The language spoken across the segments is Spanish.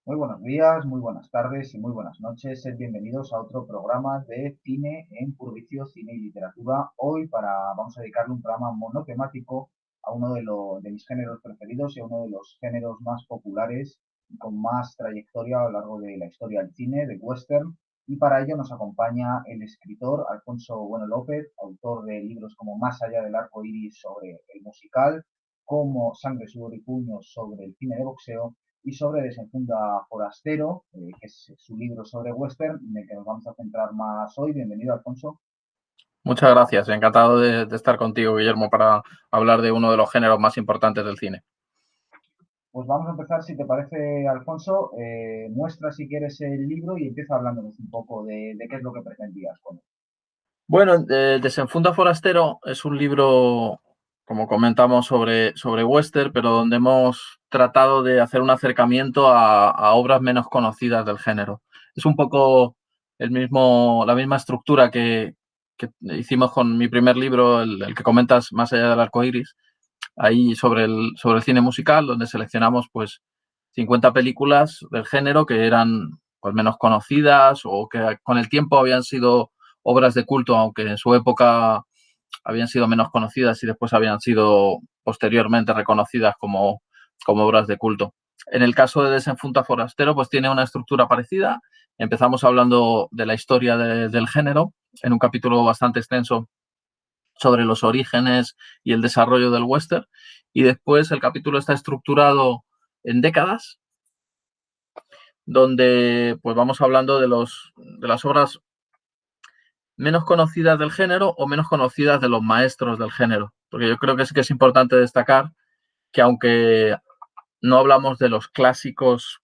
Muy buenos días, muy buenas tardes y muy buenas noches. Sed bienvenidos a otro programa de cine en Purvicio, cine y literatura. Vamos a dedicarle un programa monotemático a uno de mis géneros preferidos y a uno de los géneros más populares y con más trayectoria a lo largo de la historia del cine, del western. Y para ello nos acompaña el escritor Alfonso Bueno López, autor de libros como Más allá del arco iris sobre el musical, como Sangre, sudor y puños sobre el cine de boxeo y sobre Desenfunda Forastero, que es su libro sobre western, en el que nos vamos a centrar más hoy. Bienvenido, Alfonso. Muchas gracias, encantado de estar contigo, Guillermo, para hablar de uno de los géneros más importantes del cine. Pues vamos a empezar, si te parece, Alfonso. Muestra, si quieres, el libro y empieza hablándonos un poco de qué es lo que pretendías con él. Bueno, Desenfunda Forastero es un libro, como comentamos, sobre western, pero donde hemos tratado de hacer un acercamiento a obras menos conocidas del género. Es un poco la misma estructura que hicimos con mi primer libro, el que comentas, Más allá del arco iris, ahí sobre el cine musical, donde seleccionamos pues 50 películas del género que eran pues menos conocidas o que con el tiempo habían sido obras de culto, aunque en su época habían sido menos conocidas y después habían sido posteriormente reconocidas como obras de culto. En el caso de Desenfunda Forastero, pues tiene una estructura parecida. Empezamos hablando de la historia del género en un capítulo bastante extenso sobre los orígenes y el desarrollo del western. Y después el capítulo está estructurado en décadas, donde pues vamos hablando de las obras menos conocidas del género o menos conocidas de los maestros del género. Porque yo creo que sí que es importante destacar que aunque no hablamos de los clásicos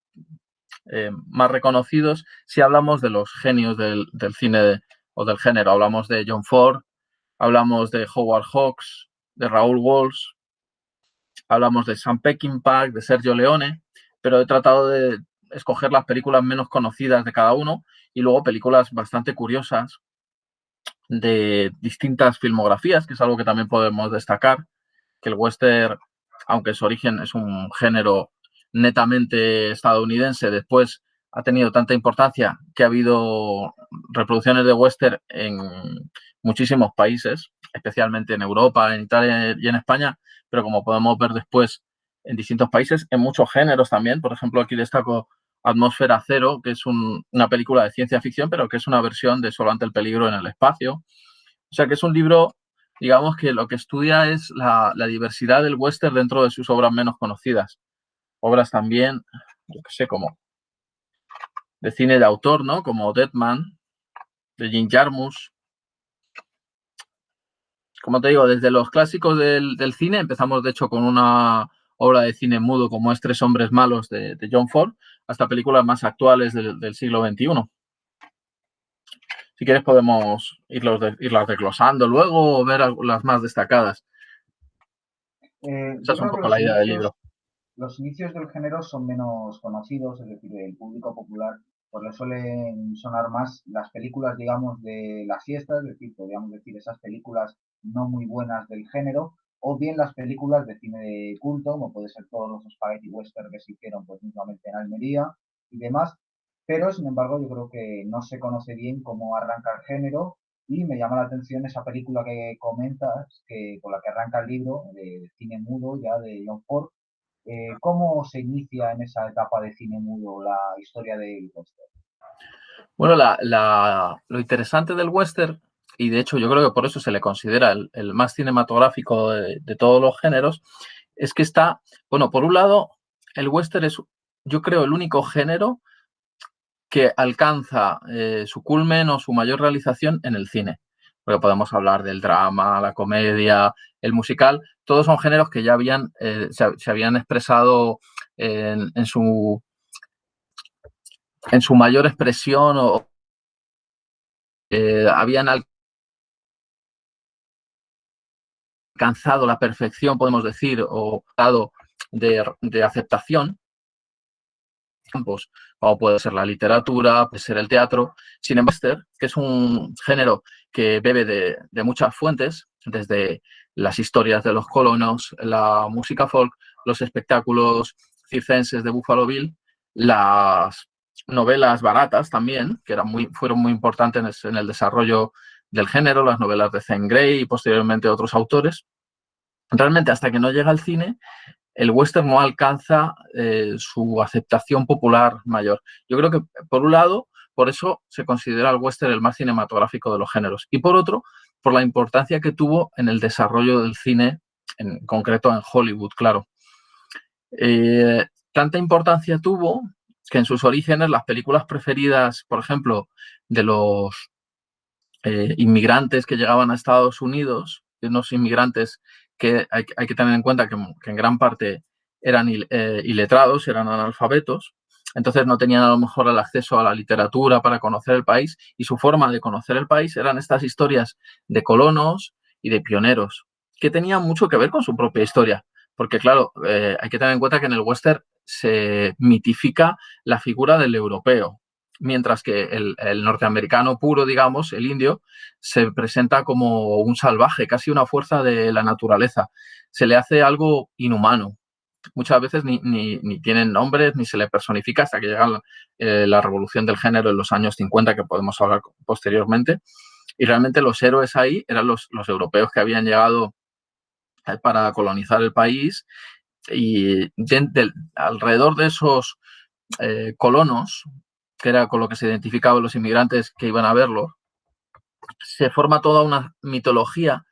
más reconocidos, sí hablamos de los genios del cine o del género. Hablamos de John Ford, hablamos de Howard Hawks, de Raúl Walsh, hablamos de Sam Peckinpah, de Sergio Leone, pero he tratado de escoger las películas menos conocidas de cada uno y luego películas bastante curiosas de distintas filmografías, que es algo que también podemos destacar, que el western, aunque su origen es un género netamente estadounidense, después ha tenido tanta importancia que ha habido reproducciones de western en muchísimos países, especialmente en Europa, en Italia y en España, pero como podemos ver después en distintos países, en muchos géneros también. Por ejemplo, aquí destaco Atmósfera Cero, que es una película de ciencia ficción, pero que es una versión de Solo ante el peligro en el espacio. O sea que es un libro, digamos, que lo que estudia es la diversidad del western dentro de sus obras menos conocidas. Obras también, yo qué sé, como de cine de autor, ¿no? Como Deadman, de Jim Jarmusch. Como te digo, desde los clásicos del cine, empezamos de hecho con una obra de cine mudo como es Tres hombres malos de John Ford, hasta películas más actuales del siglo XXI. Si quieres podemos irlas desglosando luego o ver las más destacadas. Esa Yo es un creo que poco la idea del libro. los inicios del género son menos conocidos, es decir, el público popular pues le suelen sonar más las películas, digamos, de la siesta, es decir, podríamos decir esas películas no muy buenas del género, o bien las películas de cine de culto, como puede ser todos los spaghetti western que se hicieron pues mismamente en Almería y demás, pero sin embargo yo creo que no se conoce bien cómo arranca el género y me llama la atención esa película que comentas, que con la que arranca el libro de cine mudo ya de John Ford. ¿Cómo se inicia en esa etapa de cine mudo la historia del western? Bueno, lo interesante del western, y de hecho yo creo que por eso se le considera el más cinematográfico de todos los géneros, es que está, bueno, por un lado, el western es, yo creo, el único género que alcanza su culmen o su mayor realización en el cine. Porque podemos hablar del drama, la comedia, el musical, todos son géneros que ya se habían expresado en su mayor expresión o habían alcanzado la perfección, podemos decir, o grado de aceptación, campos, como puede ser la literatura, puede ser el teatro. Sin embargo, que es un género que bebe de muchas fuentes, desde las historias de los colonos, la música folk, los espectáculos circenses de Buffalo Bill, las novelas baratas también, que fueron muy importantes en el desarrollo del género, las novelas de Zane Grey y posteriormente otros autores. Realmente, hasta que no llega al cine, el western no alcanza su aceptación popular mayor. Yo creo que, por un lado, por eso se considera el western el más cinematográfico de los géneros. Y por otro, por la importancia que tuvo en el desarrollo del cine, en concreto en Hollywood, claro. Tanta importancia tuvo que en sus orígenes las películas preferidas, por ejemplo, de los inmigrantes que llegaban a Estados Unidos, unos inmigrantes que hay que tener en cuenta que en gran parte eran iletrados, eran analfabetos, entonces no tenían a lo mejor el acceso a la literatura para conocer el país, y su forma de conocer el país eran estas historias de colonos y de pioneros, que tenían mucho que ver con su propia historia. Porque, claro, hay que tener en cuenta que en el western se mitifica la figura del europeo, mientras que el norteamericano puro, digamos, el indio, se presenta como un salvaje, casi una fuerza de la naturaleza. Se le hace algo inhumano. Muchas veces ni tienen nombres, ni se le personifica hasta que llega la revolución del género en los años 50, que podemos hablar posteriormente. Y realmente los héroes ahí eran los europeos que habían llegado para colonizar el país, y alrededor de esos colonos, que era con lo que se identificaban los inmigrantes que iban a verlo, se forma toda una mitología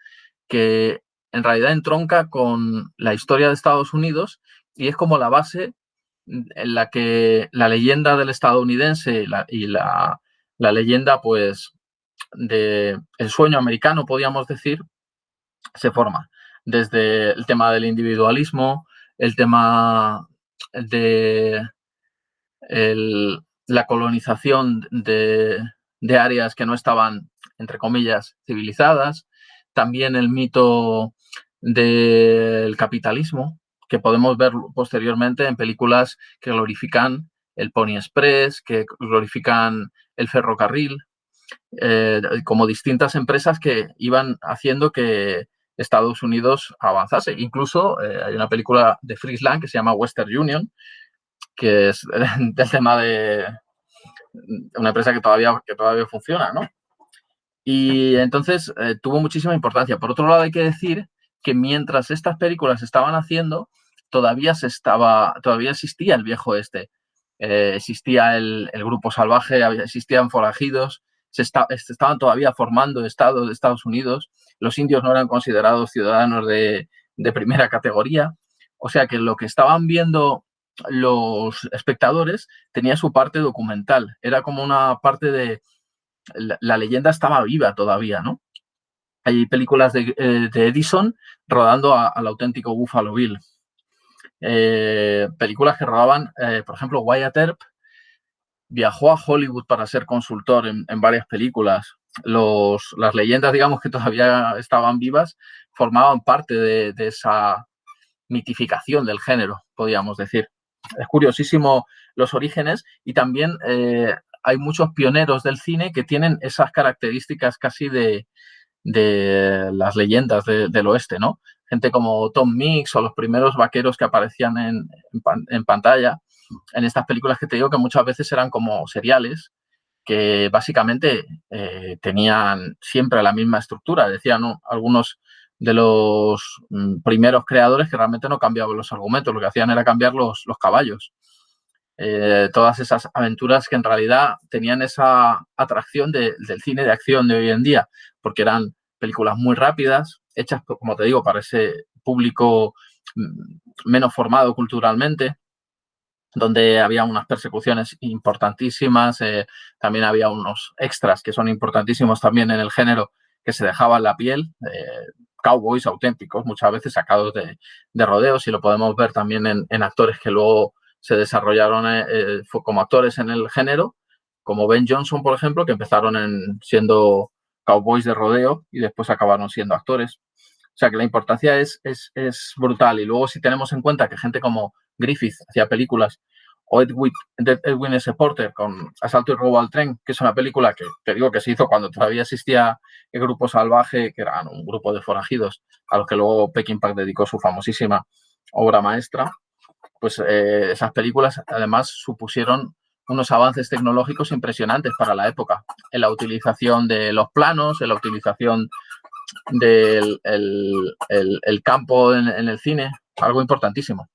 que en realidad entronca con la historia de Estados Unidos y es como la base en la que la leyenda del estadounidense y la leyenda, pues, del sueño americano, podríamos decir, se forma. Desde el tema del individualismo, el tema de la colonización de áreas que no estaban, entre comillas, civilizadas, también el mito del capitalismo, que podemos ver posteriormente en películas que glorifican el Pony Express, que glorifican el ferrocarril, como distintas empresas que iban haciendo que Estados Unidos avanzase. Incluso hay una película de Fritz Lang que se llama Western Union, que es del tema de una empresa que todavía funciona, ¿no? Y entonces tuvo muchísima importancia. Por otro lado, hay que decir que mientras estas películas se estaban haciendo, todavía existía el viejo este. Existía el grupo salvaje, existían forajidos, se estaban todavía formando estados de Estados Unidos, los indios no eran considerados ciudadanos de primera categoría. O sea que lo que estaban viendo los espectadores tenía su parte documental, era como una parte de la leyenda estaba viva todavía, ¿no? Hay películas de Edison rodando al auténtico Buffalo Bill. Películas que rodaban, por ejemplo, Wyatt Earp viajó a Hollywood para ser consultor en varias películas. Las leyendas, digamos, que todavía estaban vivas, formaban parte de esa mitificación del género, podríamos decir. Es curiosísimo los orígenes y también hay muchos pioneros del cine que tienen esas características casi de las leyendas del oeste, ¿no? Gente como Tom Mix o los primeros vaqueros que aparecían en pantalla en estas películas que te digo que muchas veces eran como seriales que básicamente tenían siempre la misma estructura. Decían, ¿no?, algunos de los primeros creadores que realmente no cambiaban los argumentos, lo que hacían era cambiar los caballos. Todas esas aventuras que en realidad tenían esa atracción del cine de acción de hoy en día, porque eran películas muy rápidas, hechas, como te digo, para ese público menos formado culturalmente, donde había unas persecuciones importantísimas, también había unos extras que son importantísimos también en el género, que se dejaban la piel, cowboys auténticos, muchas veces sacados de rodeos, y lo podemos ver también en actores que luego se desarrollaron como actores en el género, como Ben Johnson, por ejemplo, que empezaron siendo cowboys de rodeo y después acabaron siendo actores. O sea que la importancia es brutal. Y luego, si tenemos en cuenta que gente como Griffith hacía películas, o Edwin S. Porter con Asalto y robo al tren, que es una película que te digo que se hizo cuando todavía existía el Grupo Salvaje, que era un grupo de forajidos, a los que luego Peckinpah dedicó su famosísima obra maestra. pues esas películas además supusieron unos avances tecnológicos impresionantes para la época, en la utilización de los planos, en la utilización del el campo en el cine, algo importantísimo.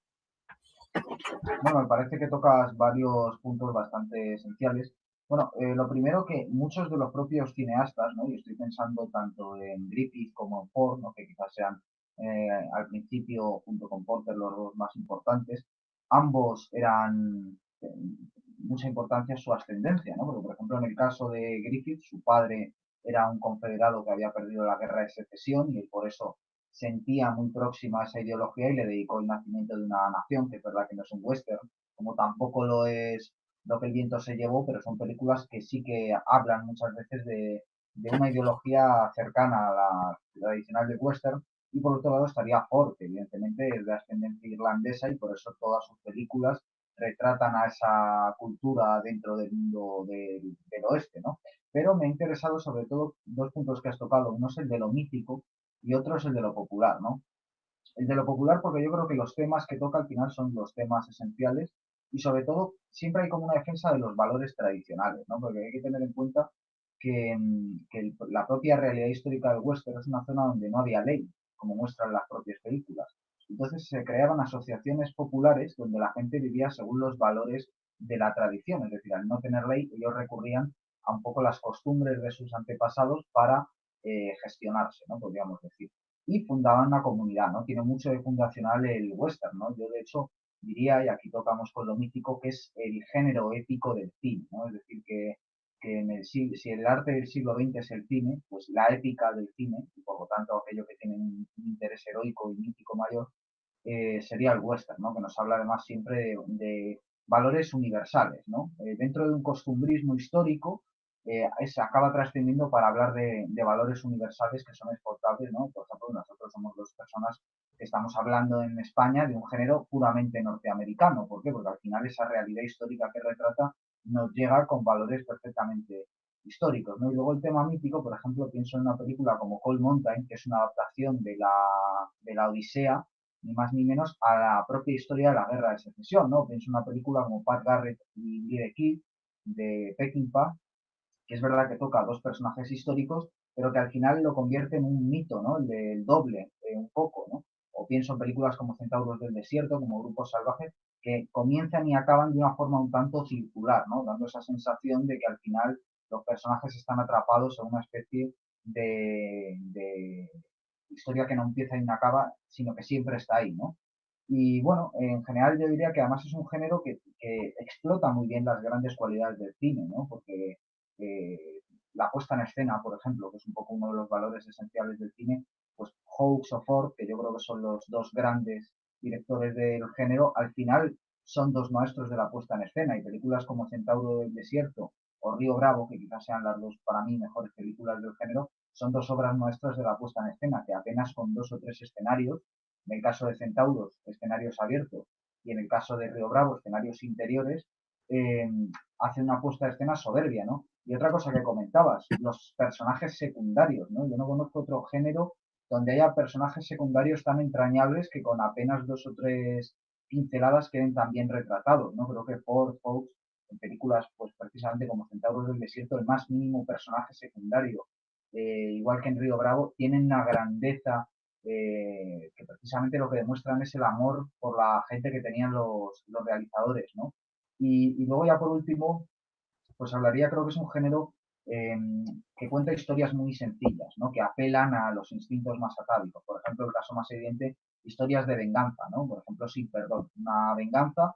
Bueno, me parece que tocas varios puntos bastante esenciales. Bueno, lo primero que muchos de los propios cineastas, ¿no? Y estoy pensando tanto en Griffith como en Ford, ¿no? Que quizás sean al principio, junto con Porter, los dos más importantes, ambos eran mucha importancia su ascendencia, ¿no? Porque, por ejemplo, en el caso de Griffith, su padre era un confederado que había perdido la guerra de secesión y él por eso sentía muy próxima a esa ideología y le dedicó el nacimiento de una nación, que es verdad que no es un western, como tampoco lo es Lo que el viento se llevó, pero son películas que sí que hablan muchas veces de una ideología cercana a la tradicional de western. Y por otro lado estaría Ford, que evidentemente es de ascendencia irlandesa y por eso todas sus películas retratan a esa cultura dentro del mundo del oeste, ¿no? Pero me ha interesado sobre todo dos puntos que has tocado. Uno es el de lo mítico y otro es el de lo popular, ¿no? El de lo popular porque yo creo que los temas que toca al final son los temas esenciales y sobre todo siempre hay como una defensa de los valores tradicionales, ¿no? Porque hay que tener en cuenta que la propia realidad histórica del western es una zona donde no había ley, como muestran las propias películas. Entonces se creaban asociaciones populares donde la gente vivía según los valores de la tradición, es decir, al no tener ley ellos recurrían a un poco las costumbres de sus antepasados para gestionarse, ¿no? Podríamos decir y fundaban una comunidad, ¿no? Tiene mucho de fundacional el western, ¿no? Yo, de hecho, diría, y aquí tocamos con lo mítico, que es el género épico del cine, ¿no? Es decir, que si el arte del siglo XX es el cine, pues la épica del cine, y por lo tanto aquello que tiene un interés heroico y mítico mayor, sería el western, ¿no? Que nos habla además siempre de valores universales, ¿no? Dentro de un costumbrismo histórico, se acaba trascendiendo para hablar de valores universales que son exportables, ¿no? Por ejemplo, nosotros somos dos personas que estamos hablando en España de un género puramente norteamericano. ¿Por qué? Porque al final esa realidad histórica que retrata nos llega con valores perfectamente históricos, ¿no? Y luego el tema mítico, por ejemplo, pienso en una película como Cold Mountain, que es una adaptación de la Odisea, ni más ni menos a la propia historia de la guerra de secesión, ¿no? Pienso en una película como Pat Garrett y Lee the Kid de Peckinpah, que es verdad que toca a dos personajes históricos, pero que al final lo convierte en un mito, ¿no? El del doble, un poco, ¿no? O pienso en películas como Centauros del Desierto, como Grupos Salvajes, que comienzan y acaban de una forma un tanto circular, ¿no? Dando esa sensación de que al final los personajes están atrapados en una especie de historia que no empieza y no acaba, sino que siempre está ahí, ¿no? Y bueno, en general yo diría que además es un género que explota muy bien las grandes cualidades del cine, ¿no? Porque la puesta en escena, por ejemplo, que es un poco uno de los valores esenciales del cine, pues Hawks o Ford, que yo creo que son los dos grandes directores del género, al final son dos maestros de la puesta en escena y películas como Centauro del Desierto o Río Bravo, que quizás sean las dos para mí mejores películas del género, son dos obras maestras de la puesta en escena, que apenas con dos o tres escenarios, en el caso de Centauros, escenarios abiertos, y en el caso de Río Bravo, escenarios interiores, eh, hace una puesta de escena soberbia, ¿no? Y otra cosa que comentabas, los personajes secundarios, ¿no? Yo no conozco otro género donde haya personajes secundarios tan entrañables que con apenas dos o tres pinceladas queden tan bien retratados, ¿no? Creo que Ford, Fox, en películas, pues precisamente como Centauros del Desierto, el más mínimo personaje secundario, igual que en Río Bravo, tienen una grandeza que precisamente lo que demuestran es el amor por la gente que tenían los realizadores, ¿no? Y luego ya por último, pues hablaría, creo que es un género eh, que cuenta historias muy sencillas, ¿no? Que apelan a los instintos más atávicos. Por ejemplo, el caso más evidente, historias de venganza, ¿no? Por ejemplo, Sin Perdón, una venganza,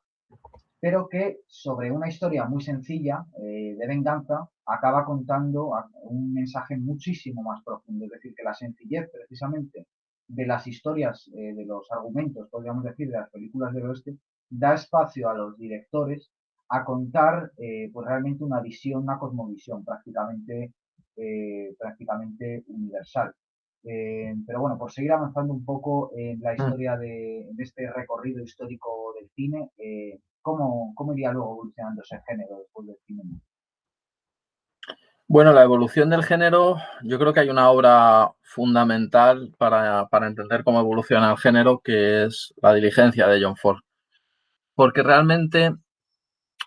pero que sobre una historia muy sencilla de venganza acaba contando un mensaje muchísimo más profundo. Es decir, que la sencillez precisamente de las historias, de los argumentos, podríamos decir, de las películas del oeste, da espacio a los directores a contar pues realmente una visión, una cosmovisión prácticamente universal. Pero bueno, por seguir avanzando un poco en la historia de este recorrido histórico del cine, ¿cómo iría luego evolucionando ese género después del cine? Bueno, la evolución del género, yo creo que hay una obra fundamental para entender cómo evoluciona el género, que es La diligencia de John Ford. porque realmente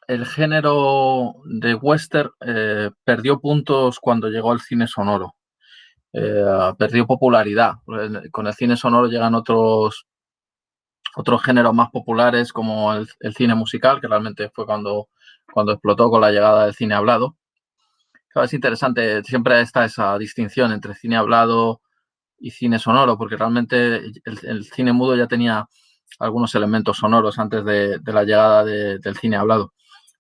el género de western perdió puntos cuando llegó el cine sonoro. Perdió popularidad. Con el cine sonoro llegan otros géneros más populares como el cine musical, que realmente fue cuando explotó con la llegada del cine hablado. Claro, es interesante, siempre está esa distinción entre cine hablado y cine sonoro, porque realmente el cine mudo ya tenía algunos elementos sonoros antes de la llegada del cine hablado.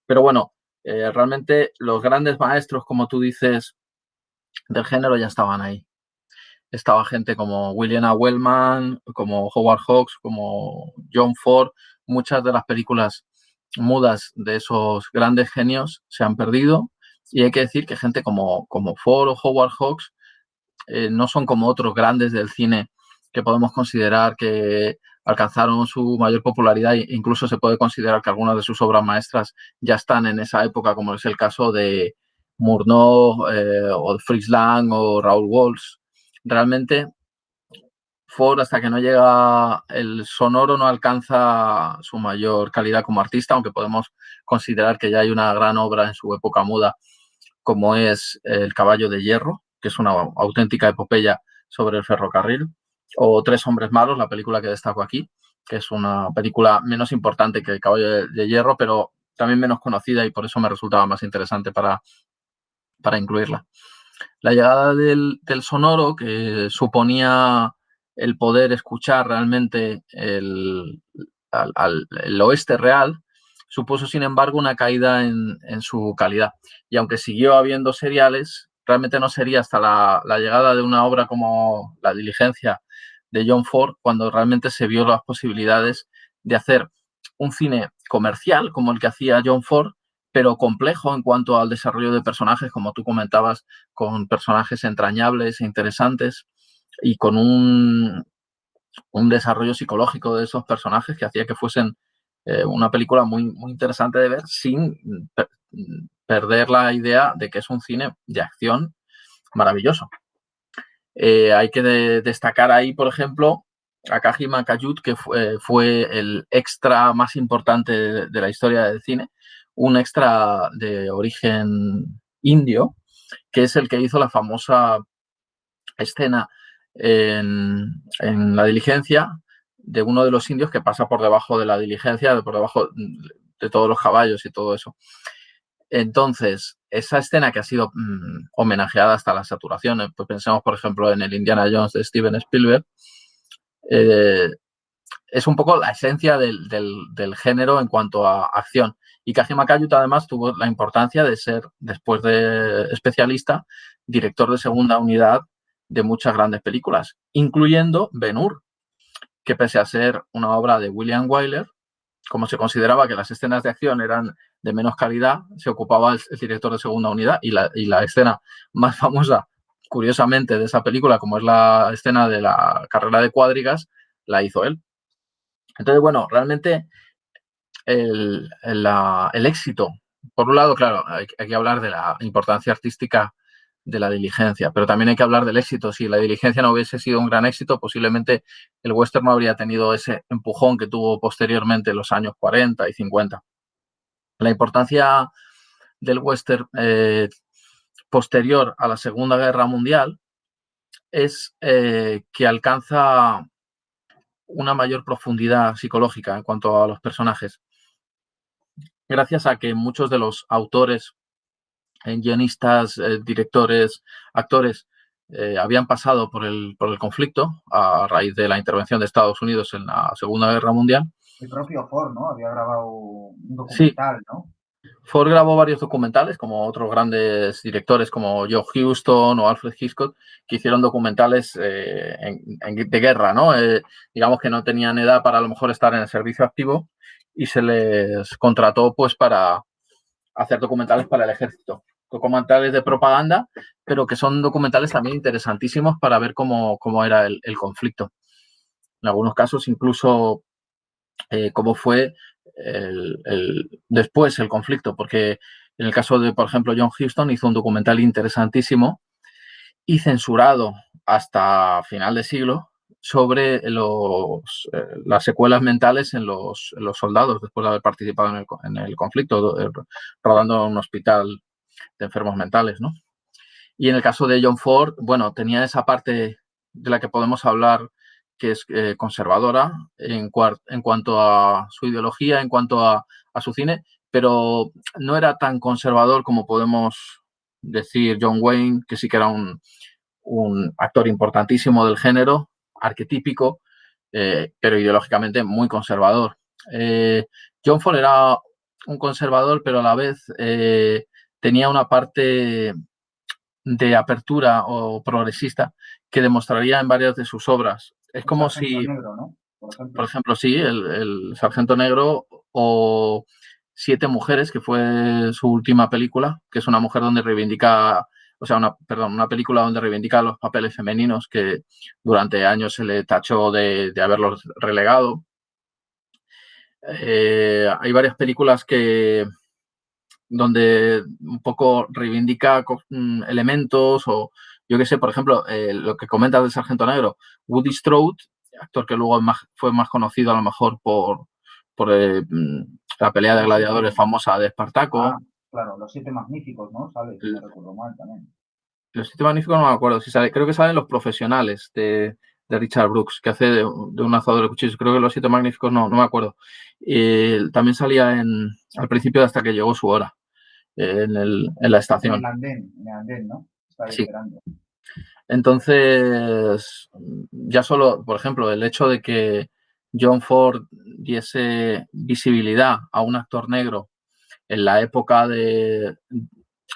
Pero bueno, realmente los grandes maestros, como tú dices, del género ya estaban ahí. Estaba gente como William A. Wellman, como Howard Hawks, como John Ford. Muchas de las películas mudas de esos grandes genios se han perdido. Y hay que decir que gente como Ford o Howard Hawks no son como otros grandes del cine que podemos considerar que alcanzaron su mayor popularidad e incluso se puede considerar que algunas de sus obras maestras ya están en esa época, como es el caso de Murnau o Fritz Lang o Raoul Walsh. Realmente Ford, hasta que no llega el sonoro, no alcanza su mayor calidad como artista, aunque podemos considerar que ya hay una gran obra en su época muda, como es El caballo de hierro, que es una auténtica epopeya sobre el ferrocarril, o Tres hombres malos, la película que destaco aquí, que es una película menos importante que El caballo de hierro, pero también menos conocida y por eso me resultaba más interesante para incluirla. La llegada del sonoro, que suponía el poder escuchar realmente el oeste real, supuso, sin embargo, una caída en su calidad. Y aunque siguió habiendo seriales, realmente no sería hasta la llegada de una obra como La diligencia de John Ford cuando realmente se vio las posibilidades de hacer un cine comercial como el que hacía John Ford, pero complejo en cuanto al desarrollo de personajes, como tú comentabas, con personajes entrañables e interesantes y con un desarrollo psicológico de esos personajes que hacía que fuesen una película muy, muy interesante de ver sin perder la idea de que es un cine de acción maravilloso. Hay que destacar ahí, por ejemplo, a Kajima Kayut, que fue el extra más importante de la historia del cine, un extra de origen indio, que es el que hizo la famosa escena en La diligencia de uno de los indios que pasa por debajo de la diligencia, por debajo de todos los caballos y todo eso. Entonces, esa escena que ha sido homenajeada hasta la saturación, pues pensemos, por ejemplo, en el Indiana Jones de Steven Spielberg, es un poco la esencia del género en cuanto a acción. Y Kajima Kayut, además, tuvo la importancia de ser, después de especialista, director de segunda unidad de muchas grandes películas, incluyendo Ben-Hur, que pese a ser una obra de William Wyler, como se consideraba que las escenas de acción eran de menos calidad, se ocupaba el director de segunda unidad y la escena más famosa, curiosamente, de esa película, como es la escena de la carrera de cuadrigas, la hizo él. Entonces, bueno, realmente el éxito, por un lado, claro, hay que hablar de la importancia artística de La diligencia, pero también hay que hablar del éxito. Si La diligencia no hubiese sido un gran éxito, posiblemente el western no habría tenido ese empujón que tuvo posteriormente en los años 40 y 50. La importancia del western posterior a la Segunda Guerra Mundial es que alcanza una mayor profundidad psicológica en cuanto a los personajes, gracias a que muchos de los autores, guionistas, directores, actores, habían pasado por el conflicto a raíz de la intervención de Estados Unidos en la Segunda Guerra Mundial. El propio Ford, ¿no? Había grabado un Sí, documental, ¿no? Ford grabó varios documentales, como otros grandes directores como Joe Huston o Alfred Hitchcock, que hicieron documentales de guerra, ¿no? Digamos que no tenían edad para a lo mejor estar en el servicio activo y se les contrató pues para hacer documentales para el ejército. Documentales de propaganda, pero que son documentales también interesantísimos para ver cómo era el conflicto. En algunos casos incluso cómo fue después el conflicto, porque en el caso de, por ejemplo, John Huston hizo un documental interesantísimo y censurado hasta final de siglo, sobre las secuelas mentales en los soldados después de haber participado en el conflicto, rodando en un hospital de enfermos mentales, ¿no? Y en el caso de John Ford, bueno, tenía esa parte de la que podemos hablar que es conservadora en cuanto a su ideología, en cuanto a su cine, pero no era tan conservador como podemos decir John Wayne, que sí que era un actor importantísimo del género, arquetípico, pero ideológicamente muy conservador. John Ford era un conservador, pero a la vez tenía una parte de apertura o progresista que demostraría en varias de sus obras. Es como si, Negro, ¿no? por ejemplo, sí, el Sargento Negro o Siete Mujeres, que fue su última película, que es una mujer donde reivindica, o sea, una película donde reivindica los papeles femeninos que durante años se le tachó de haberlos relegado. Hay varias películas donde un poco reivindica elementos o yo qué sé, por ejemplo, lo que comentas del Sargento Negro, Woody Strode, actor que luego fue más conocido a lo mejor por la pelea de gladiadores famosa de Espartaco. Claro, Los Siete Magníficos, ¿no? Sale, si no recuerdo mal también. Los Siete Magníficos no me acuerdo si sale, creo que salen Los Profesionales de Richard Brooks, que hace de un azador de cuchillos. Creo que Los Siete Magníficos no me acuerdo. También salía al principio hasta que llegó su hora. En la estación. En el andén, ¿no? Está ahí esperando. Entonces, ya solo, por ejemplo, el hecho de que John Ford diese visibilidad a un actor negro en la época del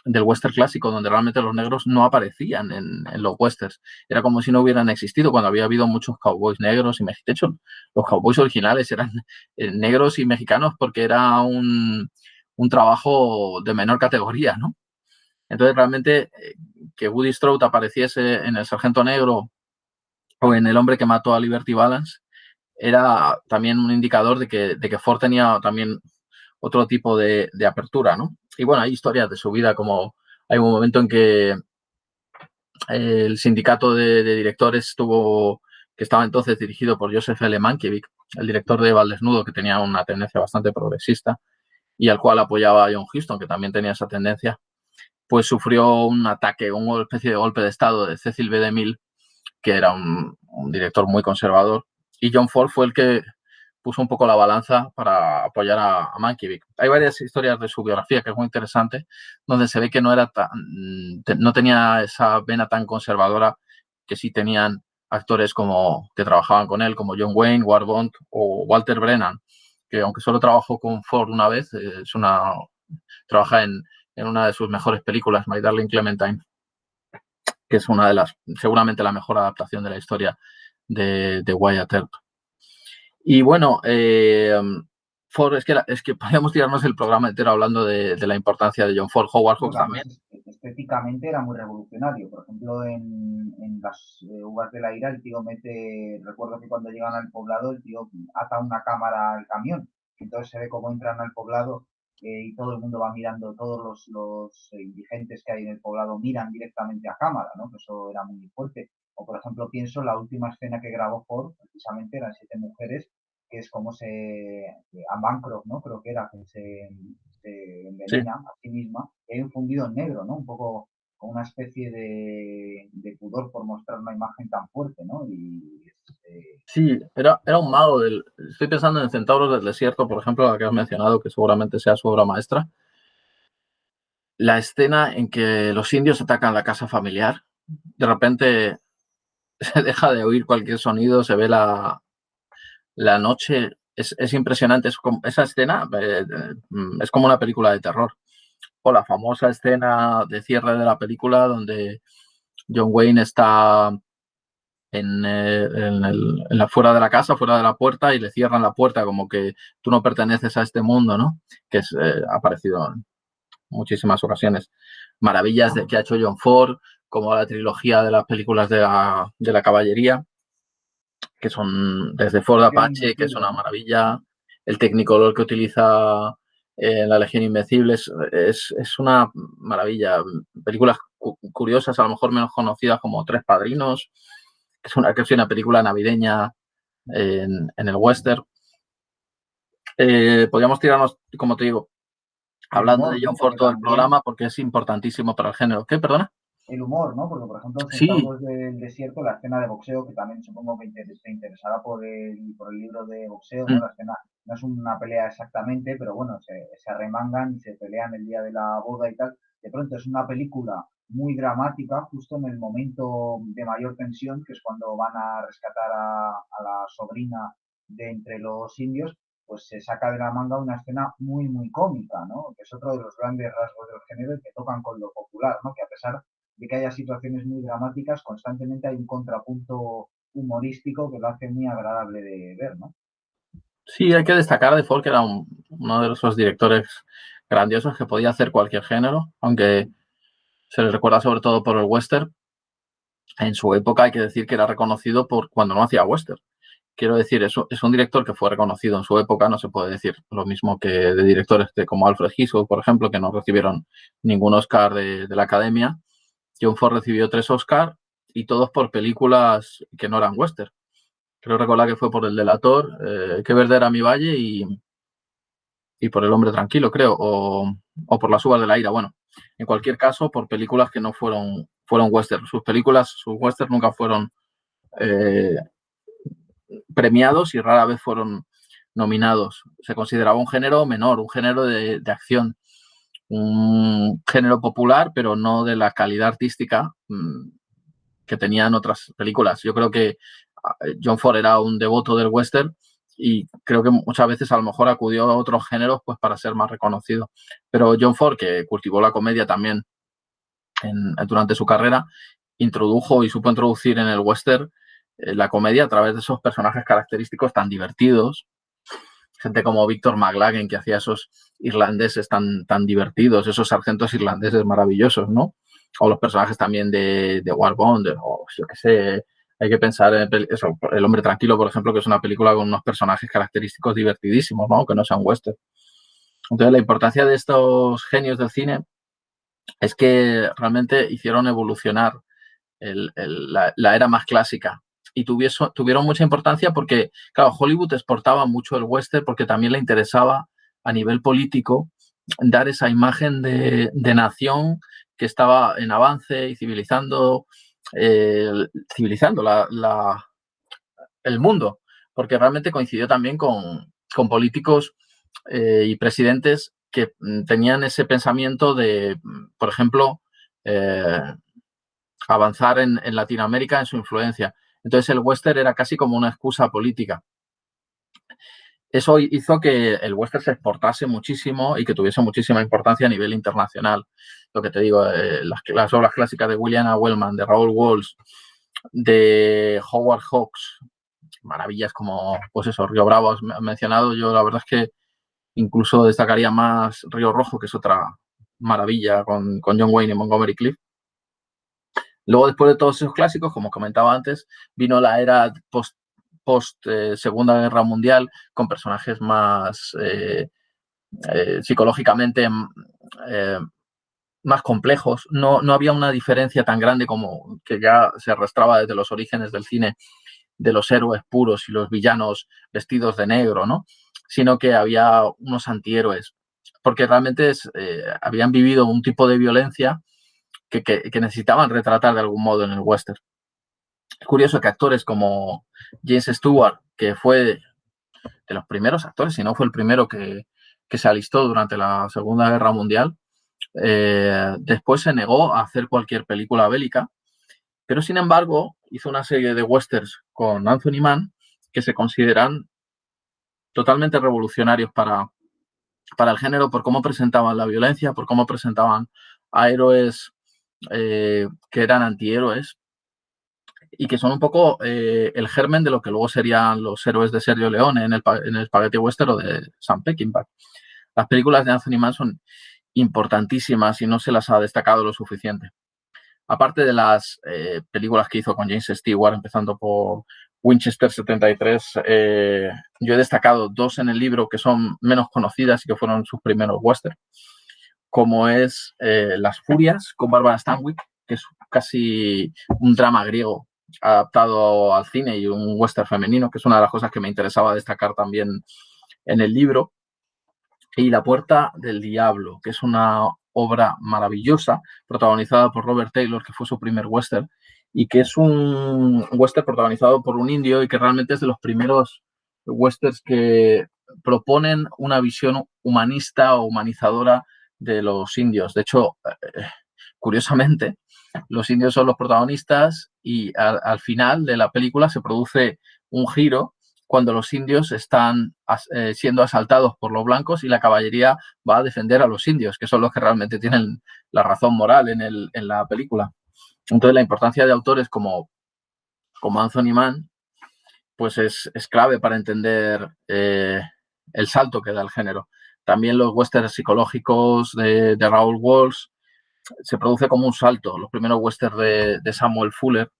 western clásico, donde realmente los negros no aparecían en los westerns. Era como si no hubieran existido cuando había habido muchos cowboys negros y mexicanos. De hecho, los cowboys originales eran negros y mexicanos porque era un trabajo de menor categoría, ¿no? Entonces, realmente, que Woody Strode apareciese en El Sargento Negro o en El hombre que mató a Liberty Balance era también un indicador de que Ford tenía también otro tipo de apertura, ¿no? Y bueno, hay historias de su vida, como hay un momento en que el sindicato de directores que estaba entonces dirigido por Joseph L. Mankiewicz, el director de Val Desnudo, que tenía una tendencia bastante progresista y al cual apoyaba a John Huston, que también tenía esa tendencia, pues sufrió un ataque, una especie de golpe de estado de Cecil B. DeMille, que era un director muy conservador, y John Ford fue el que puso un poco la balanza para apoyar a Mankiewicz. Hay varias historias de su biografía que es muy interesante, donde se ve que no tenía esa vena tan conservadora que sí tenían actores que trabajaban con él, como John Wayne, Ward Bond o Walter Brennan, que aunque solo trabajó con Ford una vez, trabaja en una de sus mejores películas, My Darling Clementine, que es seguramente la mejor adaptación de la historia de Wyatt Earp. Y bueno, Ford, es que podríamos tirarnos el programa entero hablando de la importancia de John Ford. Howard Hawks también. Estéticamente era muy revolucionario. Por ejemplo, en las uvas de la ira, el tío recuerdo que cuando llegan al poblado, el tío ata una cámara al camión. Entonces se ve cómo entran al poblado y todo el mundo va mirando, todos los indigentes que hay en el poblado miran directamente a cámara, ¿no? Que eso era muy fuerte. O, por ejemplo, pienso la última escena que grabó Ford, precisamente eran Siete Mujeres, que es como a Bancroft, ¿no? Creo que era, que se envenena a sí misma, y hay un fundido en negro, ¿no? Un poco con una especie de pudor por mostrar una imagen tan fuerte, ¿no? Sí, era un mago estoy pensando en Centauros del Desierto, por ejemplo, la que has mencionado, que seguramente sea su obra maestra. La escena en que los indios atacan la casa familiar, de repente se deja de oír cualquier sonido, se ve la noche, es impresionante. Esa escena es como una película de terror. O la famosa escena de cierre de la película donde John Wayne está fuera de la casa, fuera de la puerta, y le cierran la puerta como que tú no perteneces a este mundo, ¿no? Que ha aparecido en muchísimas ocasiones. Maravillas que ha hecho John Ford, como la trilogía de las películas de la caballería, que son desde Ford Apache, que es una maravilla. El Technicolor que utiliza en La Legión Invencible es una maravilla. Películas curiosas, a lo mejor menos conocidas, como Tres Padrinos, que es una película navideña en el western. Podríamos tirarnos, como te digo, El hablando humor, de ¿no? John Ford Porque todo el también programa porque es importantísimo para el género. ¿Qué, perdona? el humor, ¿no? Porque, por ejemplo, en Sí. Centauros del Desierto, la escena de boxeo, que también supongo que te interesará por el libro de boxeo, ¿no? Mm. La escena no es una pelea exactamente, pero bueno, se arremangan y se pelean el día de la boda y tal. De pronto es una película muy dramática, justo en el momento de mayor tensión, que es cuando van a rescatar a la sobrina de entre los indios, pues se saca de la manga una escena muy, muy cómica, ¿no? Que es otro de los grandes rasgos del género y que tocan con lo popular, ¿no? Que a pesar de que haya situaciones muy dramáticas, constantemente hay un contrapunto humorístico que lo hace muy agradable de ver, ¿no? Sí, hay que destacar de Ford que era uno de esos directores grandiosos que podía hacer cualquier género, aunque se le recuerda sobre todo por el western. En su época hay que decir que era reconocido por cuando no hacía western. Quiero decir, es un director que fue reconocido en su época, no se puede decir lo mismo que de directores como Alfred Hitchcock, por ejemplo, que no recibieron ningún Oscar de la Academia. John Ford recibió 3 Oscars y todos por películas que no eran western. Creo recordar que fue por El Delator, Qué verde era mi valle y por El hombre tranquilo, creo, o por Las uvas de la ira. Bueno, en cualquier caso, por películas que no fueron western. Sus western nunca fueron eh, premiados y rara vez fueron nominados. Se consideraba un género menor, un género de acción, un género popular, pero no de la calidad artística que tenían otras películas. Yo creo que John Ford era un devoto del western y creo que muchas veces a lo mejor acudió a otros géneros pues para ser más reconocido. Pero John Ford, que cultivó la comedia también durante su carrera, introdujo y supo introducir en el western la comedia a través de esos personajes característicos tan divertidos. Gente como Victor McLaglen, que hacía esos irlandeses tan divertidos, esos sargentos irlandeses maravillosos, ¿no? O los personajes también de War Bond, o yo qué sé, hay que pensar en eso, El hombre tranquilo, por ejemplo, que es una película con unos personajes característicos divertidísimos, ¿no? Que no sean western. Entonces, la importancia de estos genios del cine es que realmente hicieron evolucionar la era más clásica y tuvieron mucha importancia porque, claro, Hollywood exportaba mucho el western porque también le interesaba a nivel político dar esa imagen de nación que estaba en avance y civilizando el mundo, porque realmente coincidió también con políticos y presidentes que tenían ese pensamiento de, por ejemplo, eh, avanzar en Latinoamérica en su influencia. Entonces el western era casi como una excusa política. Eso hizo que el western se exportase muchísimo y que tuviese muchísima importancia a nivel internacional. Lo que te digo, las obras clásicas de William A. Wellman, de Raoul Walsh, de Howard Hawks, maravillas como, pues eso, Río Bravo has mencionado. Yo la verdad es que incluso destacaría más Río Rojo, que es otra maravilla con John Wayne y Montgomery Clift. Luego, después de todos esos clásicos, como comentaba antes, vino la era post Segunda Guerra Mundial con personajes más psicológicamente más complejos. No había una diferencia tan grande como que ya se arrastraba desde los orígenes del cine de los héroes puros y los villanos vestidos de negro, ¿no? Sino que había unos antihéroes, porque realmente habían vivido un tipo de violencia que necesitaban retratar de algún modo en el western. Es curioso que actores como James Stewart, que fue de los primeros actores, si no fue el primero que se alistó durante la Segunda Guerra Mundial, después se negó a hacer cualquier película bélica, pero sin embargo hizo una serie de westerns con Anthony Mann que se consideran totalmente revolucionarios para el género por cómo presentaban la violencia, por cómo presentaban a héroes que eran antihéroes y que son un poco el germen de lo que luego serían los héroes de Sergio Leone en el Spaghetti Western o de Sam Peckinpah. Las películas de Anthony Mann son importantísimas y no se las ha destacado lo suficiente. Aparte de las películas que hizo con James Stewart, empezando por Winchester 73, yo he destacado 2 en el libro que son menos conocidas y que fueron sus primeros western, como es Las Furias con Barbara Stanwyck, que es casi un drama griego adaptado al cine y un western femenino, que es una de las cosas que me interesaba destacar también en el libro. Y La puerta del diablo, que es una obra maravillosa, protagonizada por Robert Taylor, que fue su primer western, y que es un western protagonizado por un indio y que realmente es de los primeros westerns que proponen una visión humanista o humanizadora de los indios. De hecho, curiosamente, los indios son los protagonistas y al final de la película se produce un giro cuando los indios están siendo asaltados por los blancos y la caballería va a defender a los indios, que son los que realmente tienen la razón moral en la película. Entonces, la importancia de autores como Anthony Mann pues es clave para entender el salto que da el género. También los westerns psicológicos de Raoul Walsh se produce como un salto. Los primeros westerns de Samuel Fuller.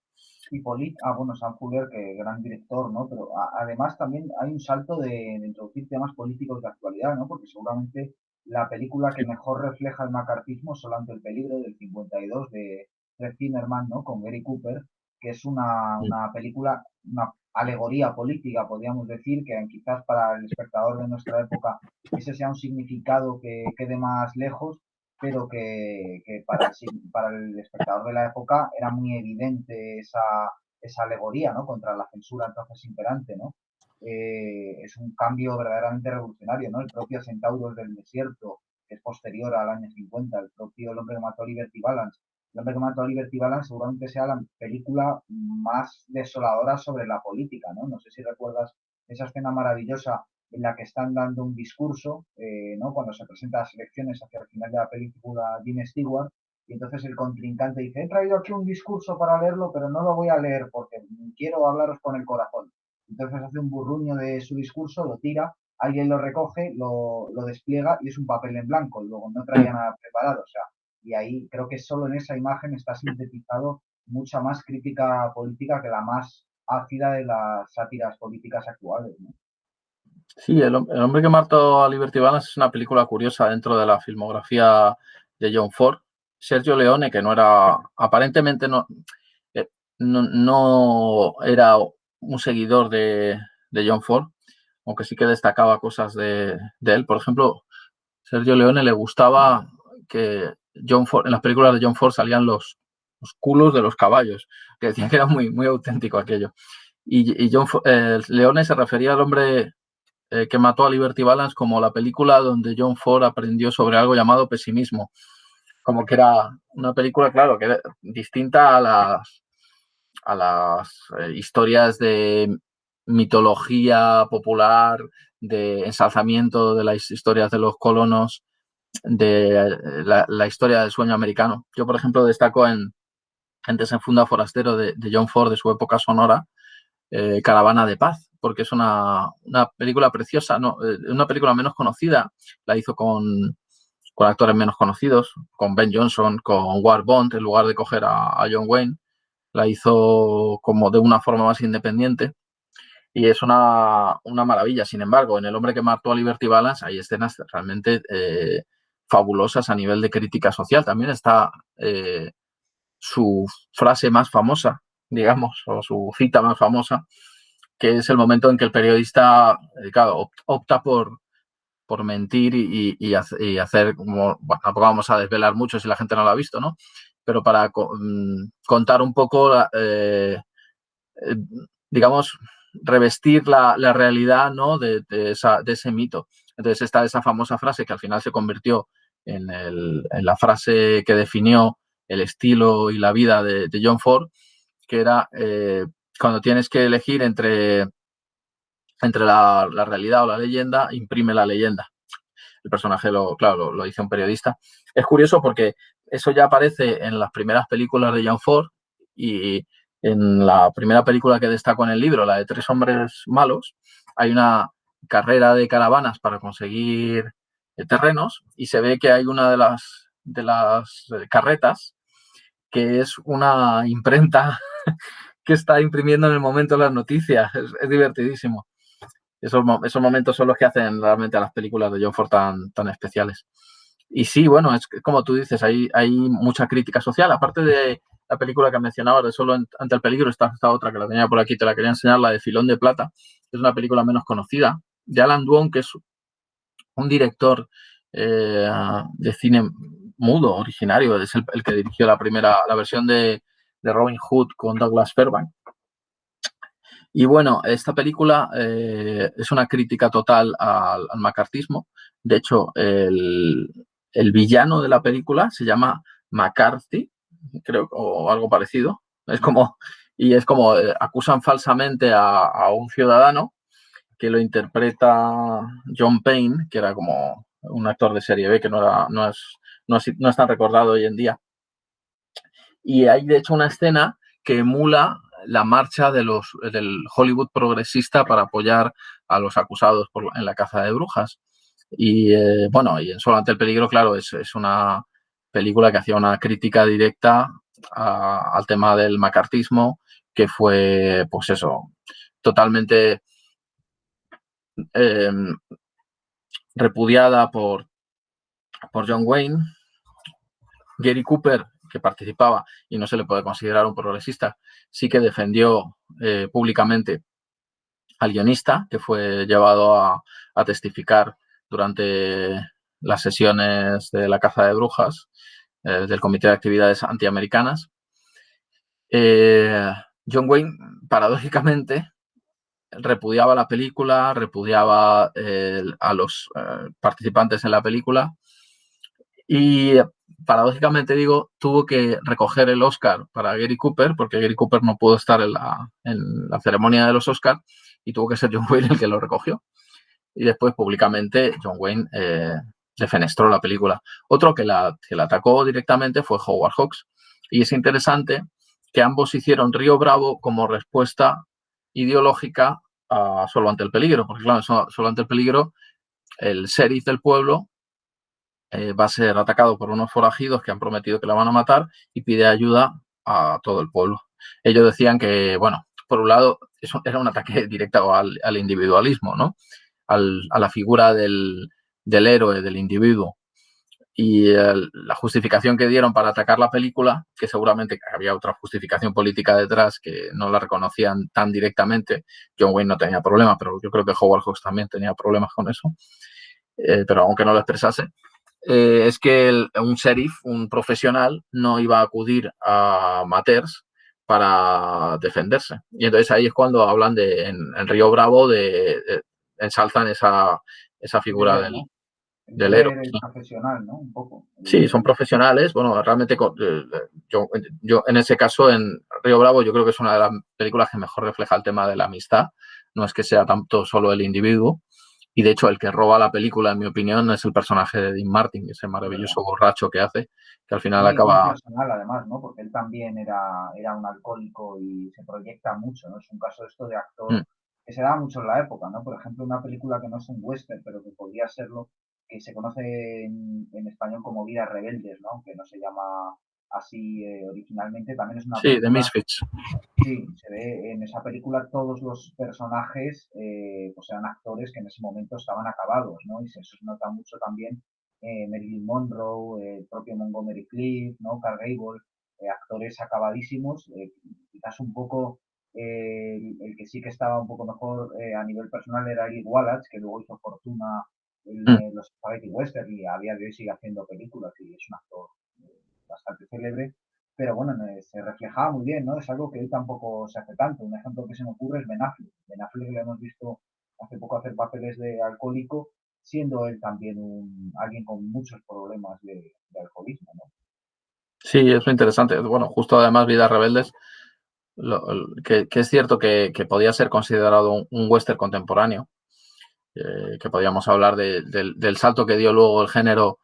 Y bueno, Sam Fuller, que gran director, ¿no? Pero además también hay un salto de introducir temas políticos de actualidad, ¿no? Porque seguramente la película que mejor refleja el macartismo, Solante el peligro, del 52, de Fred Zinnemann, ¿no? Con Gary Cooper, que es una película, una alegoría política, podríamos decir, que quizás para el espectador de nuestra época ese sea un significado que quede más lejos, pero que para el espectador de la época era muy evidente esa alegoría, ¿no? Contra la censura entonces imperante, ¿no? Es un cambio verdaderamente revolucionario, ¿no? El propio Centauros del Desierto, que es posterior al año 50, el propio El hombre que mató a Liberty Balance. El hombre que mató a Liberty Balance seguramente sea la película más desoladora sobre la política, ¿no? No sé si recuerdas esa escena maravillosa en la que están dando un discurso, ¿no? Cuando se presentan las elecciones hacia el final de la película Jim Stewart, y entonces el contrincante dice, he traído aquí un discurso para leerlo, pero no lo voy a leer porque quiero hablaros con el corazón. Entonces hace un burruño de su discurso, lo tira, alguien lo recoge, lo despliega y es un papel en blanco, y luego no traía nada preparado, o sea, y ahí creo que solo en esa imagen está sintetizado mucha más crítica política que la más ácida de las sátiras políticas actuales, ¿no? Sí, el hombre que mató a Liberty Balance es una película curiosa dentro de la filmografía de John Ford. Sergio Leone, que no era, aparentemente no era un seguidor de John Ford, aunque sí que destacaba cosas de él. Por ejemplo, Sergio Leone le gustaba que John Ford, en las películas de John Ford salían los culos de los caballos, que decían que era muy, muy auténtico aquello. Y Leone se refería al hombre que mató a Liberty Balance como la película donde John Ford aprendió sobre algo llamado pesimismo. Como que era una película, claro, que era distinta a las historias de mitología popular, de ensalzamiento de las historias de los colonos, de la historia del sueño americano. Yo, por ejemplo, destaco en Desenfunda Forastero de John Ford, de su época sonora, Caravana de Paz, porque es una película preciosa, ¿no? Una película menos conocida, la hizo con actores menos conocidos, con Ben Johnson, con Ward Bond, en lugar de coger a John Wayne, la hizo como de una forma más independiente y es una maravilla. Sin embargo, en El hombre que mató a Liberty Balance hay escenas realmente fabulosas a nivel de crítica social. También está su frase más famosa, digamos, o su cita más famosa, que es el momento en que el periodista, claro, opta por mentir y hacer como, bueno, tampoco vamos a desvelar mucho si la gente no lo ha visto, ¿no? Pero para contar un poco, digamos, revestir la realidad, ¿no? de ese mito. Entonces está esa famosa frase que al final se convirtió en la frase que definió el estilo y la vida de John Ford, que era cuando tienes que elegir entre la realidad o la leyenda, imprime la leyenda. El personaje lo dice un periodista. Es curioso porque eso ya aparece en las primeras películas de John Ford y en la primera película que destaco en el libro, la de Tres hombres malos, hay una carrera de caravanas para conseguir terrenos y se ve que hay una de las carretas que es una imprenta que está imprimiendo en el momento las noticias. Es divertidísimo. Esos momentos son los que hacen realmente a las películas de John Ford tan especiales. Y sí, bueno, es como tú dices, hay mucha crítica social, aparte la película que mencionaba de Solo ante el peligro, está esta otra que la tenía por aquí, te la quería enseñar, la de Filón de Plata, que es una película menos conocida, de Alan Dwong, que es un director de cine mudo, originario, es el que dirigió la versión de Robin Hood con Douglas Fairbanks. Y bueno, esta película es una crítica total al macartismo. De hecho, el villano de la película se llama McCarthy, creo, o algo parecido. Es como acusan falsamente a un ciudadano que lo interpreta John Payne, que era como un actor de serie B que no es tan recordado hoy en día. Y hay, de hecho, una escena que emula la marcha del Hollywood progresista para apoyar a los acusados en la caza de brujas. Y bueno, y en Solo ante el peligro, claro, es una película que hacía una crítica directa al tema del macartismo, que fue, pues eso, totalmente repudiada por John Wayne. Gary Cooper, que participaba y no se le puede considerar un progresista, sí que defendió públicamente al guionista, que fue llevado a testificar durante las sesiones de la caza de brujas del Comité de Actividades Antiamericanas. John Wayne, paradójicamente, repudiaba la película, repudiaba a los participantes en la película y, paradójicamente digo, tuvo que recoger el Oscar para Gary Cooper, porque Gary Cooper no pudo estar en la ceremonia de los Oscars y tuvo que ser John Wayne el que lo recogió. Y después, públicamente, John Wayne defenestró la película. Otro que la atacó directamente fue Howard Hawks. Y es interesante que ambos hicieron Río Bravo como respuesta ideológica a Solo ante el peligro, porque claro, Solo ante el peligro, el sheriff del pueblo va a ser atacado por unos forajidos que han prometido que la van a matar y pide ayuda a todo el pueblo. Ellos decían que, bueno, por un lado, eso era un ataque directo al individualismo, ¿no? A la figura del héroe, del individuo. Y la justificación que dieron para atacar la película, que seguramente había otra justificación política detrás que no la reconocían tan directamente. John Wayne no tenía problemas, pero yo creo que Howard Hawks también tenía problemas con eso, pero aunque no lo expresase, es que un sheriff, un profesional, no iba a acudir a amateurs para defenderse. Y entonces ahí es cuando hablan en Río Bravo ensalzan esa figura del héroe. El profesional, ¿no? Un poco. Sí, son profesionales. Bueno, realmente yo en ese caso, en Río Bravo, yo creo que es una de las películas que mejor refleja el tema de la amistad. No es que sea tanto solo el individuo. Y de hecho, el que roba la película, en mi opinión, es el personaje de Dean Martin, ese maravilloso borracho que hace, que al final acaba... personal, además, ¿no? Porque él también era un alcohólico y se proyecta mucho, ¿no? Es un caso esto de actor que se da mucho en la época, ¿no? Por ejemplo, una película que no es un western, pero que podría serlo, que se conoce en español como Vidas Rebeldes, ¿no? Que no se llama así originalmente, también es una película... Sí, de Misfits. Sí, se ve en esa película todos los personajes pues eran actores que en ese momento estaban acabados, ¿no? Y se nota mucho también Marilyn Monroe, el propio Montgomery Clift, ¿no? Clark Gable, actores acabadísimos, quizás un poco el que sí que estaba un poco mejor a nivel personal era Eli Wallach, que luego hizo fortuna en los Spaghetti Western y a día de hoy sigue haciendo películas y es un actor bastante célebre. Pero bueno, se reflejaba muy bien, ¿no? Es algo que hoy tampoco se hace tanto. Un ejemplo que se me ocurre es Ben Affleck. Ben Affleck lo hemos visto hace poco hacer papeles de alcohólico, siendo él también alguien con muchos problemas de alcoholismo, ¿no? Sí, es muy interesante. Bueno, justo además Vidas Rebeldes, que es cierto que podía ser considerado un western contemporáneo, que podíamos hablar del salto que dio luego el género,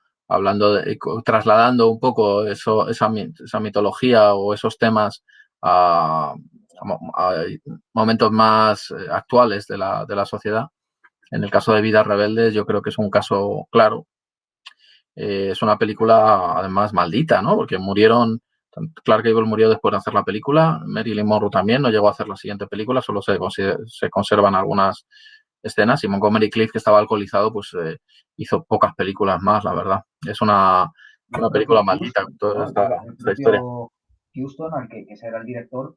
trasladando un poco esa mitología o esos temas a momentos más actuales de la sociedad. En el caso de Vidas Rebeldes, yo creo que es un caso claro. Es una película, además, maldita, ¿no? Porque Clark Gable murió después de hacer la película, Marilyn Monroe también no llegó a hacer la siguiente película, solo se conservan algunas escenas, y Montgomery Clift, que estaba alcoholizado, pues hizo pocas películas más, la verdad. Es una película maldita, toda esta historia. Huston, que ese era el director,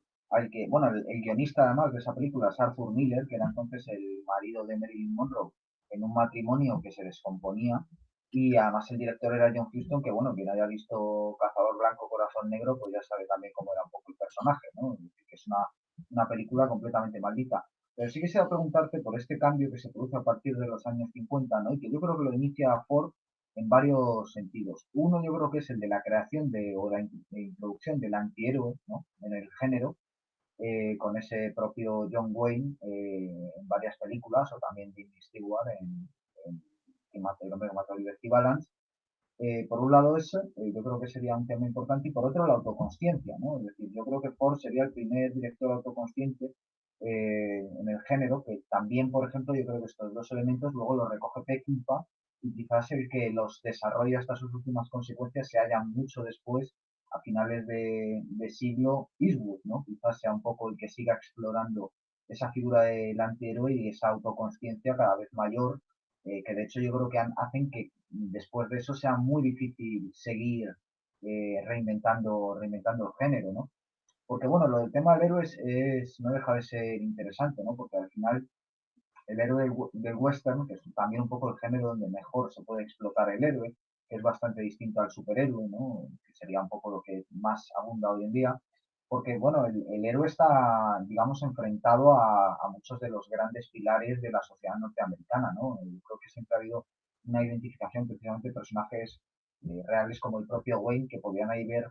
bueno, el guionista además de esa película es Arthur Miller, que era entonces el marido de Marilyn Monroe, en un matrimonio que se descomponía, y además el director era John Huston, que bueno, quien haya visto Cazador Blanco, Corazón Negro, pues ya sabe también cómo era un poco el personaje, ¿no? Que es una película completamente maldita. Pero sí quisiera preguntarte por este cambio que se produce a partir de los años 50, ¿no? Y que yo creo que lo inicia Ford en varios sentidos. Uno, yo creo que es el de la creación o la introducción del antihéroe, ¿no? En el género, con ese propio John Wayne en varias películas, o también Jimmy Stewart en El hombre que mató a Liberty Balance. Por un lado eso, yo creo que sería un tema importante, y por otro la autoconsciencia, ¿no? Es decir, yo creo que Ford sería el primer director autoconsciente en el género, que también, por ejemplo, yo creo que estos dos elementos luego los recoge Peckinpah, y quizás el que los desarrolla hasta sus últimas consecuencias se haya mucho después, a finales de siglo, Eastwood, ¿no? Quizás sea un poco el que siga explorando esa figura del antihéroe y esa autoconsciencia cada vez mayor, que de hecho yo creo que hacen que después de eso sea muy difícil seguir reinventando el género, ¿no? Porque bueno, lo del tema del héroe no deja de ser interesante, ¿no? Porque al final el héroe del western, que es también un poco el género donde mejor se puede explotar el héroe, que es bastante distinto al superhéroe, ¿no? Que sería un poco lo que más abunda hoy en día, porque bueno, el héroe está, digamos, enfrentado a muchos de los grandes pilares de la sociedad norteamericana, ¿no? Yo creo que siempre ha habido una identificación, precisamente de personajes reales como el propio Wayne, que podían ahí ver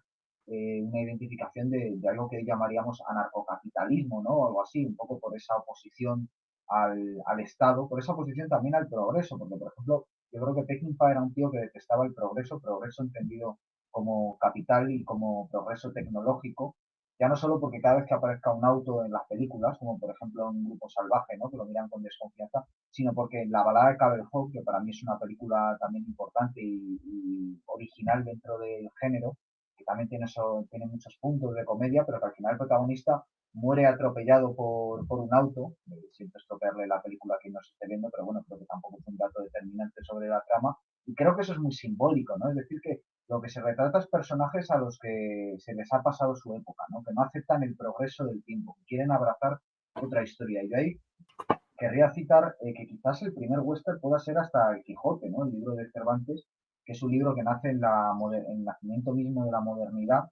una identificación de algo que llamaríamos anarcocapitalismo, ¿no? O algo así, un poco por esa oposición al Estado, por esa oposición también al progreso, porque, por ejemplo, yo creo que Peckinpah era un tío que detestaba el progreso entendido como capital y como progreso tecnológico, ya no solo porque cada vez que aparezca un auto en las películas, como por ejemplo en Grupo Salvaje, ¿no? Que lo miran con desconfianza, sino porque La balada de Cabell Hawk, que para mí es una película también importante y original dentro del género, que también tiene muchos puntos de comedia, pero que al final el protagonista muere atropellado por un auto. Siento estropearle la película a quien nos esté viendo, pero bueno, creo que tampoco es un dato determinante sobre la trama. Y creo que eso es muy simbólico, ¿no? Es decir, que lo que se retrata es personajes a los que se les ha pasado su época, ¿no? Que no aceptan el progreso del tiempo, que quieren abrazar otra historia. Y de ahí querría citar que quizás el primer western pueda ser hasta El Quijote, ¿no? El libro de Cervantes, que es un libro que nace en el nacimiento mismo de la modernidad,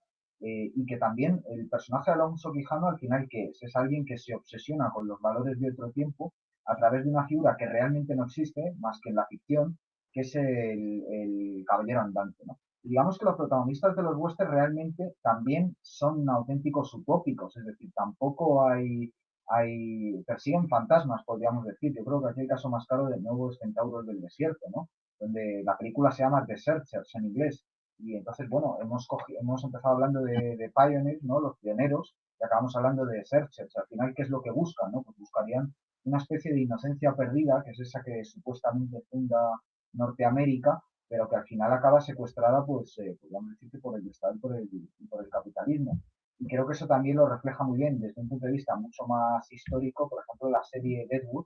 y que también el personaje de Alonso Quijano al final, ¿qué es? Es alguien que se obsesiona con los valores de otro tiempo a través de una figura que realmente no existe más que en la ficción, que es el caballero andante, ¿no? Y digamos que los protagonistas de los westerns realmente también son auténticos utópicos, es decir, tampoco persiguen fantasmas, podríamos decir. Yo creo que aquí el caso más claro de Nuevos Centauros del Desierto, ¿no? Donde la película se llama The Searchers en inglés. Y entonces, bueno, hemos empezado hablando de Pioneers, ¿no? Los pioneros, y acabamos hablando de Searchers. Al final, ¿qué es lo que buscan, no? Pues buscarían una especie de inocencia perdida, que es esa que supuestamente funda Norteamérica, pero que al final acaba secuestrada, pues, podríamos decir que por el Estado y por el capitalismo. Y creo que eso también lo refleja muy bien desde un punto de vista mucho más histórico. Por ejemplo, la serie Deadwood,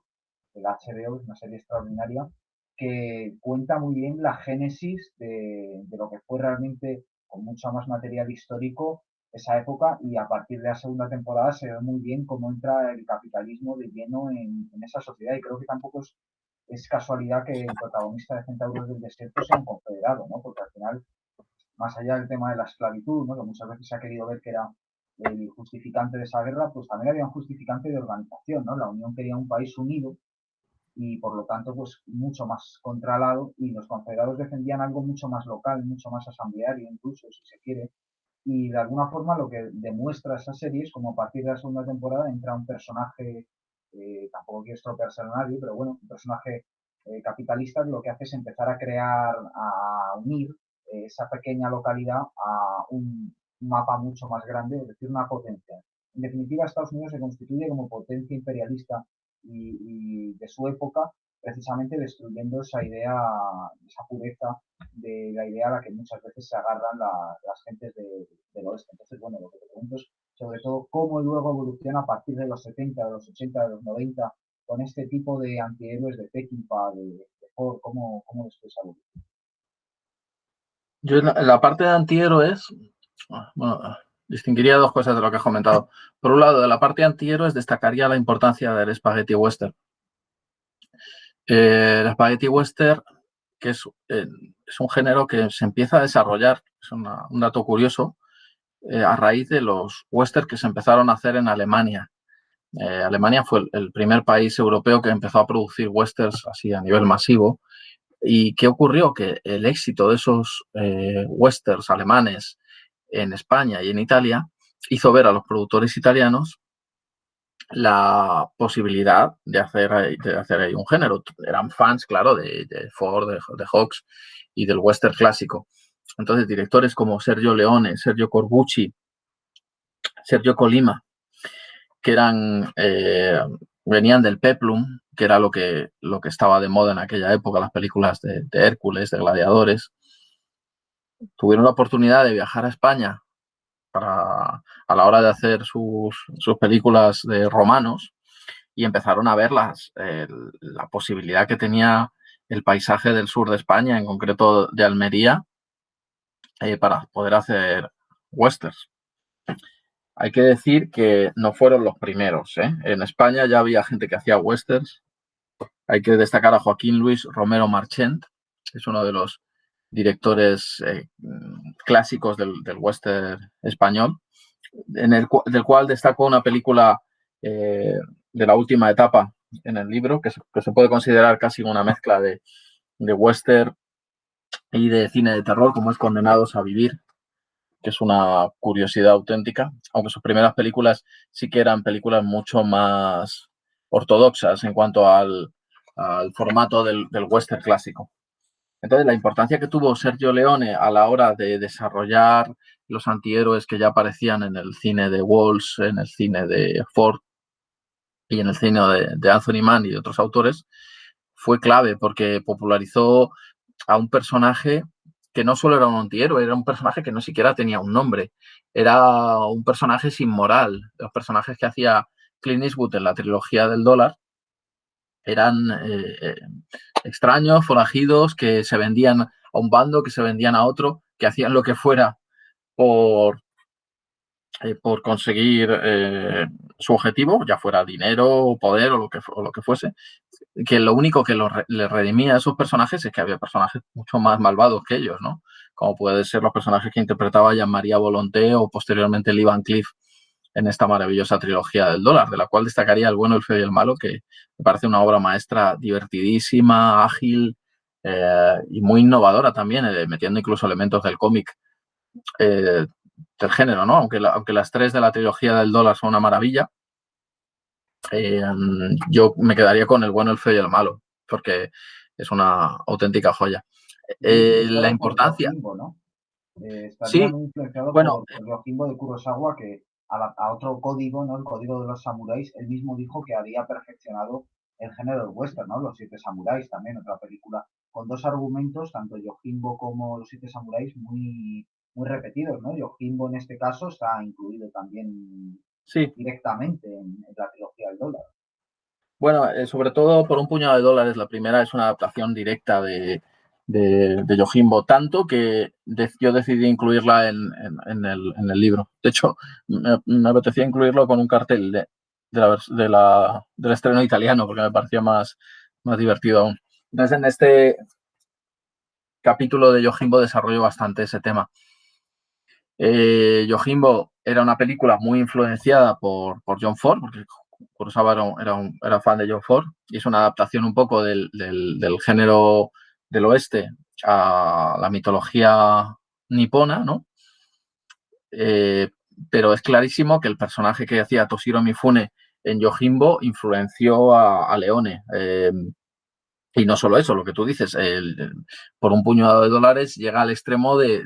de la HBO, es una serie extraordinaria, que cuenta muy bien la génesis de lo que fue realmente, con mucho más material histórico, esa época, y a partir de la segunda temporada se ve muy bien cómo entra el capitalismo de lleno en esa sociedad. Y creo que tampoco es casualidad que el protagonista de Centauros del Desierto sea un confederado, ¿no? Porque al final, más allá del tema de la esclavitud, ¿no? Que muchas veces se ha querido ver que era el justificante de esa guerra, pues también había un justificante de organización, ¿no? La Unión quería un país unido y por lo tanto pues mucho más controlado, y los confederados defendían algo mucho más local, mucho más asambleario incluso, si se quiere, y de alguna forma lo que demuestra esa serie es como a partir de la segunda temporada entra un personaje, tampoco quiero estropearse a nadie, pero bueno, un personaje capitalista que lo que hace es empezar a crear, a unir esa pequeña localidad a un mapa mucho más grande, es decir, una potencia. En definitiva, Estados Unidos se constituye como potencia imperialista y de su época, precisamente destruyendo esa idea, esa pureza de la idea a la que muchas veces se agarran las gentes del oeste. Entonces, bueno, lo que te pregunto es sobre todo cómo luego evoluciona a partir de los 70, de los 80, de los 90, con este tipo de antihéroes de Peckinpah, de Ford, cómo después evoluciona. Yo en la parte de antihéroes, bueno, distinguiría dos cosas de lo que has comentado. Por un lado, de la parte antihéroes destacaría la importancia del spaghetti western. El spaghetti western, que es un género que se empieza a desarrollar, es un dato curioso, a raíz de los westerns que se empezaron a hacer en Alemania. Alemania fue el primer país europeo que empezó a producir westerns así a nivel masivo. ¿Y qué ocurrió? Que el éxito de esos westerns alemanes en España y en Italia hizo ver a los productores italianos la posibilidad de hacer ahí un género. Eran fans, claro, de Ford, de Hawks y del western clásico. Entonces, directores como Sergio Leone, Sergio Corbucci, Sergio Colima, que venían del Peplum, que era lo que estaba de moda en aquella época, las películas de Hércules, de gladiadores, tuvieron la oportunidad de viajar a España a la hora de hacer sus películas de romanos y empezaron a ver la posibilidad que tenía el paisaje del sur de España, en concreto de Almería, para poder hacer westerns. Hay que decir que no fueron los primeros, ¿eh? En España ya había gente que hacía westerns. Hay que destacar a Joaquín Luis Romero Marchent, que es uno de los directores clásicos del western español, del cual destaco una película de la última etapa en el libro, que se puede considerar casi una mezcla de western y de cine de terror, como es Condenados a Vivir, que es una curiosidad auténtica, aunque sus primeras películas sí que eran películas mucho más ortodoxas en cuanto al formato del western clásico. Entonces, la importancia que tuvo Sergio Leone a la hora de desarrollar los antihéroes que ya aparecían en el cine de Walsh, en el cine de Ford y en el cine de Anthony Mann y de otros autores, fue clave porque popularizó a un personaje que no solo era un antihéroe, era un personaje que no siquiera tenía un nombre. Era un personaje sin moral. Los personajes que hacía Clint Eastwood en la trilogía del dólar eran extraños, forajidos, que se vendían a un bando, que se vendían a otro, que hacían lo que fuera por conseguir su objetivo, ya fuera dinero, poder o lo que fuese, que lo único que le redimía a esos personajes es que había personajes mucho más malvados que ellos, ¿no? Como pueden ser los personajes que interpretaba Jean-Marie Volonté o posteriormente Lee Van Cleef en esta maravillosa trilogía del dólar, de la cual destacaría El bueno, el feo y el malo, que me parece una obra maestra divertidísima, ágil y muy innovadora también, metiendo incluso elementos del cómic del género, ¿no? Aunque las tres de la trilogía del dólar son una maravilla, yo me quedaría con El bueno, el feo y el malo, porque es una auténtica joya. Muy La influenciado por importancia. Yojimbo, ¿no? Estaría Sí, muy influenciado bueno, por Yojimbo de Kurosawa, que a otro código, ¿no? El código de los samuráis, él mismo dijo que había perfeccionado el género del western, ¿no? Los siete samuráis también, otra película, con dos argumentos, tanto Yojimbo como los siete samuráis, muy repetidos, ¿no? Yojimbo en este caso está incluido también sí. directamente en la trilogía del dólar. Bueno, sobre todo por un puñado de dólares. La primera es una adaptación directa de Yojimbo, tanto que yo decidí incluirla en el libro. De hecho, me apetecía incluirlo con un cartel del estreno italiano, porque me parecía más divertido aún. Entonces, en este capítulo de Yojimbo desarrollo bastante ese tema. Yojimbo era una película muy influenciada por John Ford, porque Kurosawa era fan de John Ford, y es una adaptación un poco del género del oeste a la mitología nipona, ¿no? Pero es clarísimo que el personaje que hacía Toshiro Mifune en Yojimbo influenció a Leone. Y no solo eso, lo que tú dices, por un puñado de dólares llega al extremo de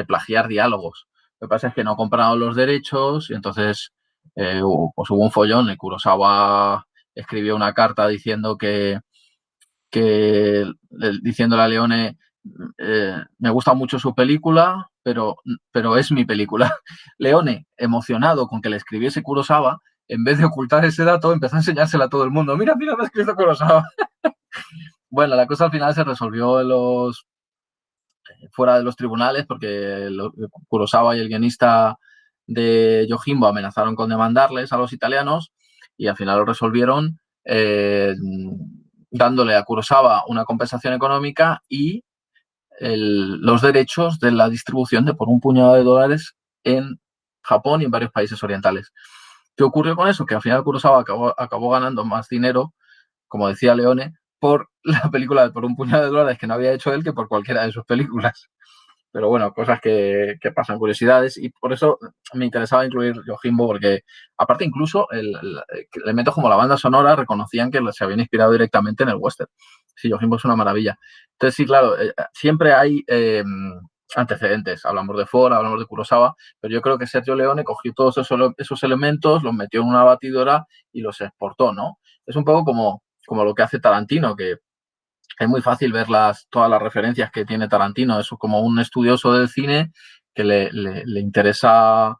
plagiar diálogos. Lo que pasa es que no compraron los derechos y entonces pues hubo un follón. Y Kurosawa escribió una carta diciendo diciéndole a Leone, me gusta mucho su película, pero es mi película. Leone, emocionado con que le escribiese Kurosawa, en vez de ocultar ese dato, empezó a enseñársela a todo el mundo. Mira, mira, me ha escrito Kurosawa. Bueno, la cosa al final se resolvió fuera de los tribunales porque Kurosawa y el guionista de Yojimbo amenazaron con demandarles a los italianos y al final lo resolvieron dándole a Kurosawa una compensación económica y los derechos de la distribución de por un puñado de dólares en Japón y en varios países orientales. ¿Qué ocurrió con eso? Que al final Kurosawa acabó ganando más dinero, como decía Leone, por la película de por un puñado de dólares que no había hecho él que por cualquiera de sus películas. Pero bueno, cosas que pasan, curiosidades, y por eso me interesaba incluir Yojimbo, porque aparte incluso elementos como la banda sonora reconocían que se habían inspirado directamente en el western. Sí, Yojimbo es una maravilla. Entonces sí, claro, siempre hay antecedentes. Hablamos de Ford, hablamos de Kurosawa, pero yo creo que Sergio Leone cogió todos esos elementos, los metió en una batidora y los exportó, ¿no? Es un poco como lo que hace Tarantino, que es muy fácil ver todas las referencias que tiene Tarantino. Es como un estudioso del cine que le interesa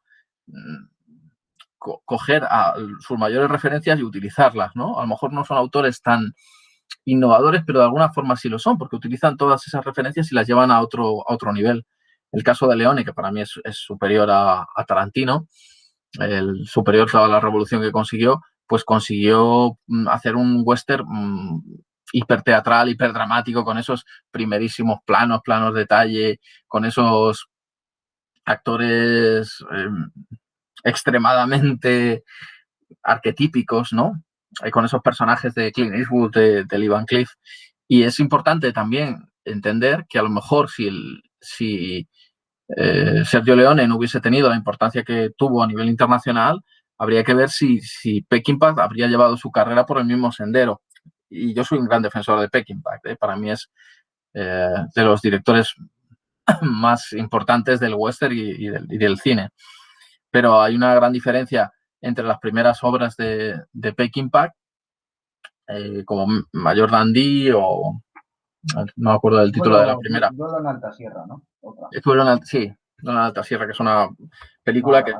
coger sus mayores referencias y utilizarlas, ¿no? A lo mejor no son autores tan innovadores, pero de alguna forma sí lo son, porque utilizan todas esas referencias y las llevan a otro nivel. El caso de Leone, que para mí es superior a Tarantino, el superior a la revolución que consiguió, pues consiguió hacer un western hiperteatral, hiperdramático, con esos primerísimos planos detalle, con esos actores extremadamente arquetípicos, ¿no? Con esos personajes de Clint Eastwood, de Lee Van Cleef. Y es importante también entender que a lo mejor si Sergio Leone no hubiese tenido la importancia que tuvo a nivel internacional, habría que ver si Peckinpah habría llevado su carrera por el mismo sendero. Y yo soy un gran defensor de Peckinpah. Para mí es de los directores más importantes del western y del cine. Pero hay una gran diferencia entre las primeras obras de Peckinpah, como Mayor Dandy o no me acuerdo del título de la primera. Duelo en Alta Sierra, ¿no? Otra. Sí, Duelo en Alta Sierra, que es una película que...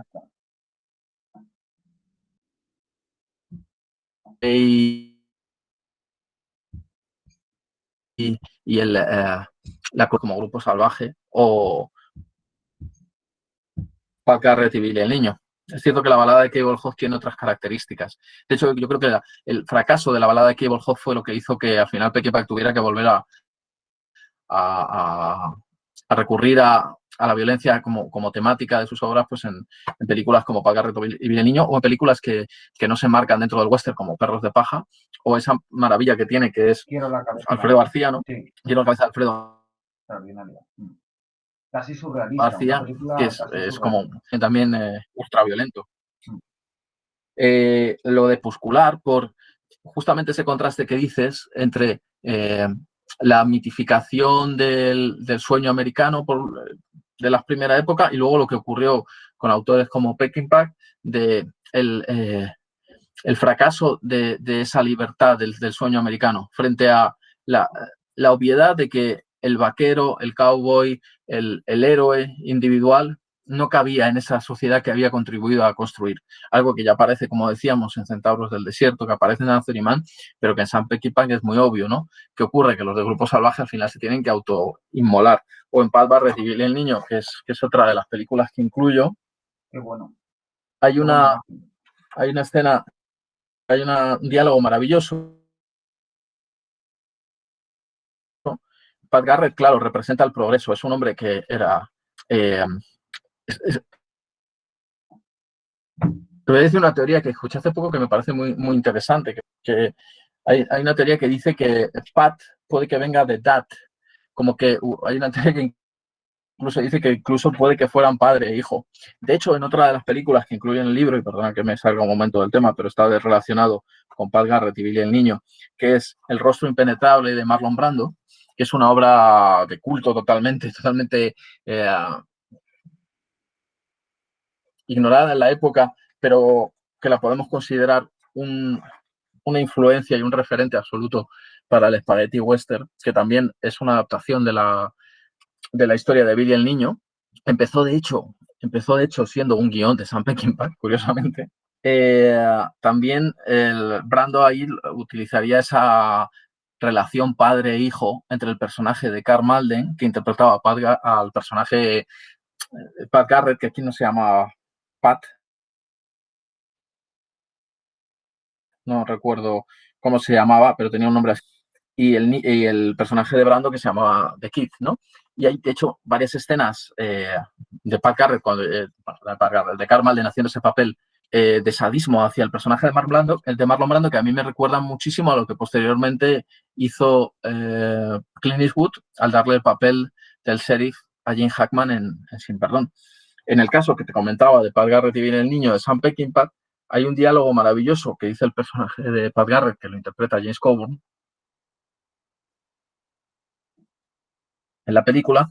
Y la como Grupo Salvaje o Pat Garrett y Billy el Niño. Es cierto que la balada de Cable Hawk tiene otras características. De hecho, yo creo que el fracaso de la balada de Cable Hawk fue lo que hizo que al final Peckinpah tuviera que volver a recurrir a la violencia como temática de sus obras, pues en películas como Pat Garrett y Billy el Niño, o en películas que no se marcan dentro del western, como Perros de Paja, o esa maravilla que tiene, que es Alfredo García, ¿no? Sí. Quiero la cabeza de Alfredo casi surrealista. García, que es como también ultraviolento. Lo de Puscular, por justamente ese contraste que dices entre la mitificación del sueño americano de la primera época y luego lo que ocurrió con autores como Peckinpah, de el fracaso de esa libertad del sueño americano frente a la obviedad de que el vaquero, el cowboy, el héroe individual no cabía en esa sociedad que había contribuido a construir. Algo que ya aparece, como decíamos, en Centauros del Desierto, que aparece en Anthony Mann, pero que en Sam Peckinpah es muy obvio, ¿no? ¿Qué ocurre? Que los de Grupo Salvaje al final se tienen que autoinmolar. O en Pat Barrett y Billy el Niño, que es otra de las películas que incluyo. Qué bueno. Hay una escena, hay un diálogo maravilloso. Pat Garrett, claro, representa el progreso. Es un hombre que era... te voy a decir una teoría que escuché hace poco que me parece muy, muy interesante, que hay una teoría que dice que Pat puede que venga de Dad, como que hay una teoría que incluso dice que incluso puede que fueran padre e hijo. De hecho, en otra de las películas que incluyen el libro, y perdona que me salga un momento del tema, pero está relacionado con Pat Garrett y Billy el Niño, que es El rostro impenetrable de Marlon Brando, que es una obra de culto totalmente ignorada en la época, pero que la podemos considerar una influencia y un referente absoluto para el spaghetti western, que también es una adaptación de la historia de Billy el Niño. Empezó de hecho siendo un guión de Sam Peckinpah, curiosamente. También el Brando ahí utilizaría esa relación padre-hijo entre el personaje de Karl Malden, que interpretaba al personaje Pat Garrett, que aquí no se llama Pat, no recuerdo cómo se llamaba, pero tenía un nombre así. Y el personaje de Brando que se llamaba The Kid, ¿no? Y hay, de hecho, varias escenas de Pat Garrett, de Karl Malden haciendo ese papel de sadismo hacia el personaje de Marlon Brando, que a mí me recuerdan muchísimo a lo que posteriormente hizo Clint Eastwood al darle el papel del sheriff a Gene Hackman en Sin Perdón. En el caso que te comentaba de Pat Garrett y Viene el Niño de Sam Peckinpah, hay un diálogo maravilloso que dice el personaje de Pat Garrett, que lo interpreta James Coburn, en la película,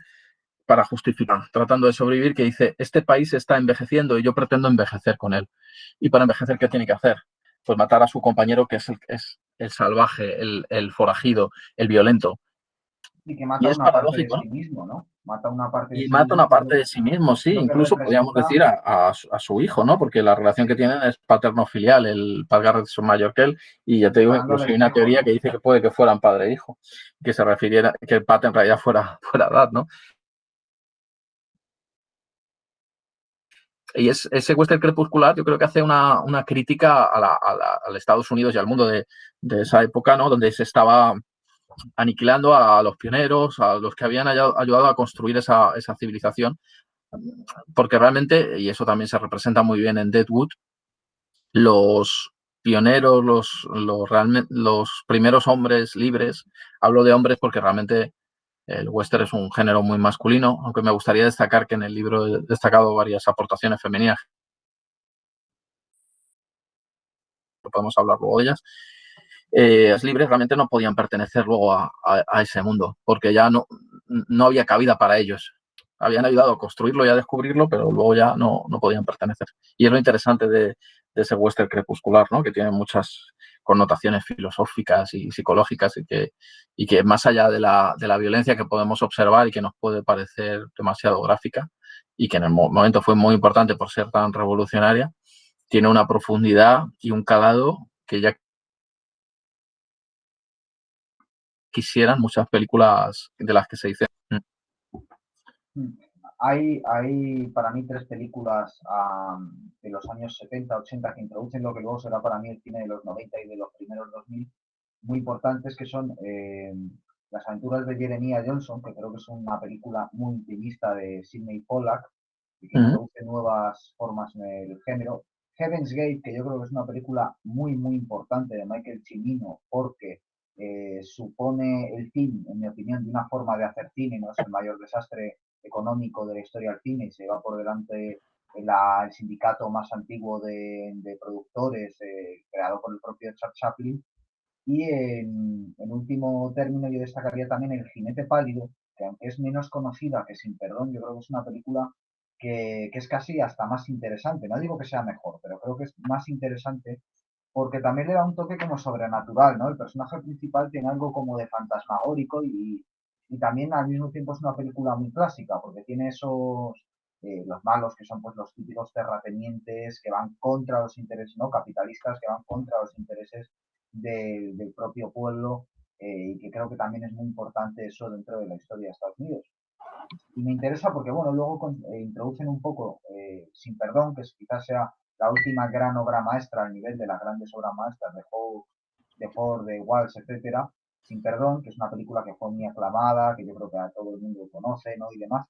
para justificar, tratando de sobrevivir, que dice, este país está envejeciendo y yo pretendo envejecer con él. Y para envejecer, ¿qué tiene que hacer? Pues matar a su compañero, que es el salvaje, el forajido, el violento. Y que Y mata es una parte de paradójico, ¿no? sí mismo, ¿no? Mata una parte de Y sí mata mismo una parte de sí mismo, sí, lo que incluso podríamos representa, decir a su hijo, ¿no? Porque la relación que tienen es paterno-filial, el Pat Garrett es mayor que él, y ya te digo, disparando al incluso hay una espejo, teoría ¿no? que dice que puede que fueran padre e hijo, que se refiriera, que el Pat en realidad fuera Dad, ¿no? Y ese western crepuscular yo creo que hace una crítica al Estados Unidos y al mundo de esa época, ¿no? Donde se estaba aniquilando a los pioneros, a los que habían ayudado a construir esa civilización, porque realmente, y eso también se representa muy bien en Deadwood, los pioneros, los primeros hombres libres, hablo de hombres porque realmente el western es un género muy masculino, aunque me gustaría destacar que en el libro he destacado varias aportaciones femeninas, podemos hablar luego de ellas. Los libres realmente no podían pertenecer luego a ese mundo, porque ya no había cabida para ellos. Habían ayudado a construirlo y a descubrirlo, pero luego ya no podían pertenecer. Y es lo interesante de ese western crepuscular, ¿no? Que tiene muchas connotaciones filosóficas y psicológicas y que más allá de la violencia que podemos observar y que nos puede parecer demasiado gráfica y que en el momento fue muy importante por ser tan revolucionaria, tiene una profundidad y un calado que ya quisieran muchas películas de las que se dice. Mm. Hay para mí tres películas de los años 70, 80 que introducen lo que luego será para mí el cine de los 90 y de los primeros 2000, muy importantes, que son Las aventuras de Jeremiah Johnson, que creo que es una película muy intimista de Sidney Pollack y que introduce nuevas formas en el género. Heaven's Gate, que yo creo que es una película muy, muy importante de Michael Cimino, porque supone el fin, en mi opinión, de una forma de hacer cine, no es el mayor desastre económico de la historia del cine, se va por delante el sindicato más antiguo de productores, creado por el propio Charles Chaplin. Y en último término yo destacaría también El jinete pálido, que aunque es menos conocida que Sin Perdón, yo creo que es una película que es casi hasta más interesante. No digo que sea mejor, pero creo que es más interesante porque también le da un toque como sobrenatural, ¿no? El personaje principal tiene algo como de fantasmagórico y también al mismo tiempo es una película muy clásica, porque tiene los malos que son pues los típicos terratenientes que van contra los intereses, ¿no? Capitalistas que van contra los intereses del propio pueblo, y que creo que también es muy importante eso dentro de la historia de Estados Unidos. Y me interesa porque, bueno, luego introducen un poco Sin Perdón, que quizás sea la última gran obra maestra al nivel de las grandes obras maestras de Ford, de Walsh, etcétera. Sin Perdón, que es una película que fue muy aclamada, que yo creo que a todo el mundo conoce, ¿no? Y demás.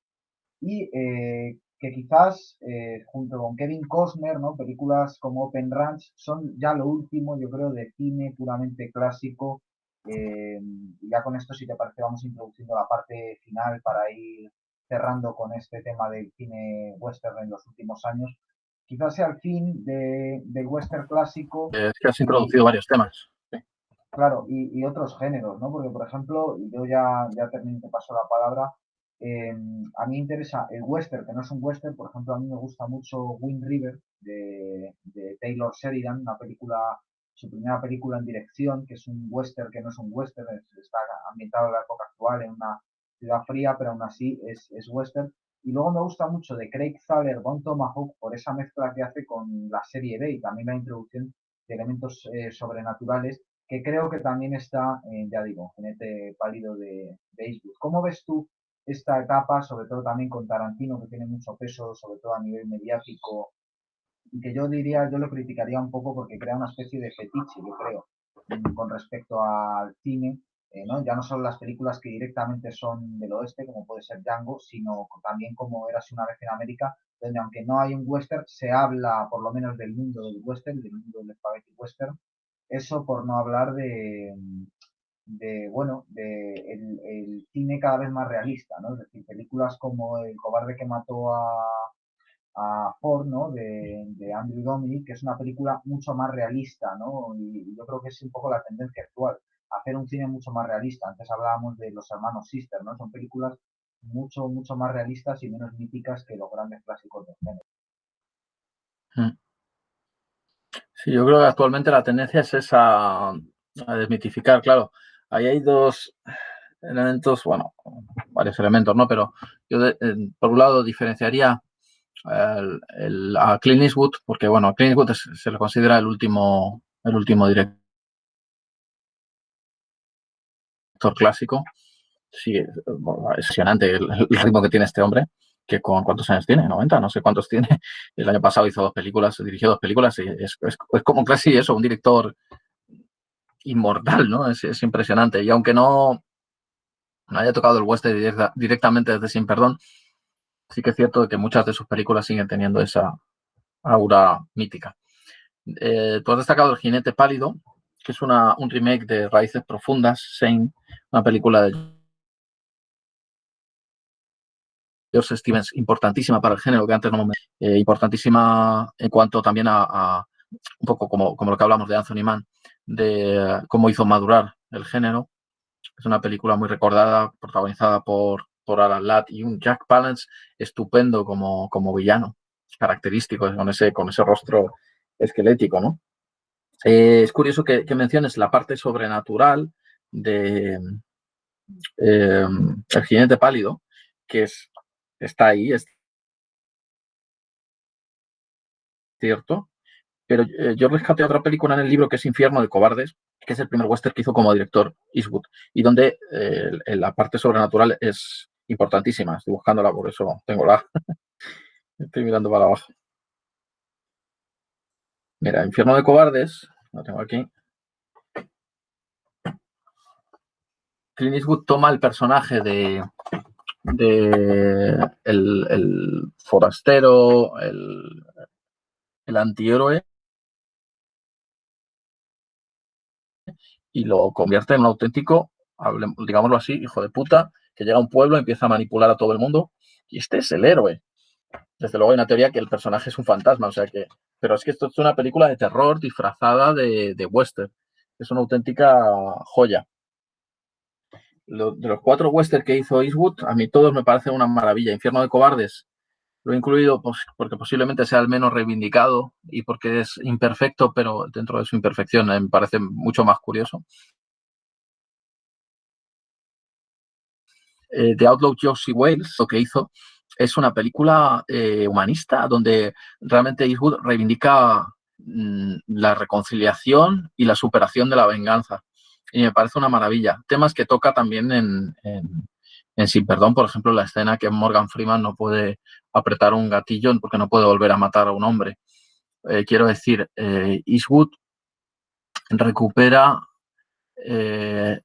Y que quizás, junto con Kevin Costner, ¿no? Películas como Open Ranch son ya lo último, yo creo, de cine puramente clásico. Y ya con esto, si te parece, vamos introduciendo la parte final para ir cerrando con este tema del cine western en los últimos años. Quizás sea el fin del western clásico Es que has y, introducido varios temas. Sí. claro, y otros géneros, ¿no? Porque, por ejemplo, yo ya termino, te paso la palabra. eh, a mí me interesa el western, que no es un western. Por ejemplo, a mí me gusta mucho Wind River de Taylor Sheridan, una película, su primera película en dirección, que es un western que no es un western, está ambientado en la época actual, en una ciudad fría, pero aún así es western. Y luego me gusta mucho de Craig Zahler, Bon Tomahawk, por esa mezcla que hace con la serie B y también la introducción de elementos sobrenaturales, que creo que también está, ya digo, Jinete Pálido de Eastwood. ¿Cómo ves tú esta etapa, sobre todo también con Tarantino, que tiene mucho peso, sobre todo a nivel mediático? que yo diría, yo lo criticaría un poco porque crea una especie de fetiche, yo creo, con respecto al cine, ¿no? Ya no solo las películas que directamente son del oeste, como puede ser Django, sino también como Érase una vez en América, donde aunque no hay un western, se habla por lo menos del mundo del western, del mundo del spaghetti western. Eso por no hablar el cine cada vez más realista, ¿no? Es decir, películas como El cobarde que mató a Ford, ¿no? De Andrew Dominik, que es una película mucho más realista, ¿no? Y yo creo que es un poco la tendencia actual, hacer un cine mucho más realista. Antes hablábamos de Los hermanos Sister, ¿no? Son películas mucho, mucho más realistas y menos míticas que los grandes clásicos del género. Sí, yo creo que actualmente la tendencia es esa, a desmitificar, claro. Ahí hay dos elementos, bueno, varios elementos, ¿no? Pero yo, por un lado, diferenciaría a Clint Eastwood, porque, bueno, a Clint Eastwood se le considera el último director clásico. Sí, es impresionante el ritmo que tiene este hombre, que con ¿cuántos años tiene? 90, no sé cuántos tiene. El año pasado hizo 2 películas, dirigió 2 películas, y es como casi eso, un director inmortal, ¿no? Es impresionante. Y aunque no haya tocado el western directamente desde Sin Perdón, sí que es cierto que muchas de sus películas siguen teniendo esa aura mítica. Tú has destacado El jinete pálido, que es un remake de Raíces Profundas, Shane, una película de George Stevens importantísima para el género, que antes no me... importantísima en cuanto también a un poco como lo que hablamos de Anthony Mann, de cómo hizo madurar el género. Es una película muy recordada, protagonizada por Alan Ladd y un Jack Palance estupendo como villano, característico, con ese rostro esquelético, ¿no? Es curioso que menciones la parte sobrenatural de El jinete pálido, que está ahí, es cierto, pero yo rescaté otra película en el libro que es Infierno de Cobardes, que es el primer western que hizo como director Eastwood, y donde la parte sobrenatural es importantísima. Estoy buscándola, por eso tengo estoy mirando para abajo. Mira, Infierno de Cobardes, lo tengo aquí. Clint Eastwood toma el personaje de el forastero, el antihéroe, y lo convierte en un auténtico, digámoslo así, hijo de puta, que llega a un pueblo, empieza a manipular a todo el mundo, y este es el héroe. Desde luego hay una teoría que el personaje es un fantasma, o sea que... Pero es que esto es una película de terror disfrazada de western. Es una auténtica joya. De los 4 western que hizo Eastwood, a mí todos me parecen una maravilla. Infierno de Cobardes lo he incluido porque posiblemente sea el menos reivindicado y porque es imperfecto, pero dentro de su imperfección me parece mucho más curioso. The Outlaw Josie Wales, lo que hizo es una película humanista donde realmente Eastwood reivindica la reconciliación y la superación de la venganza. Y me parece una maravilla. Temas que toca también en Sin Perdón, por ejemplo, la escena que Morgan Freeman no puede apretar un gatillo porque no puede volver a matar a un hombre. Quiero decir, Eastwood recupera el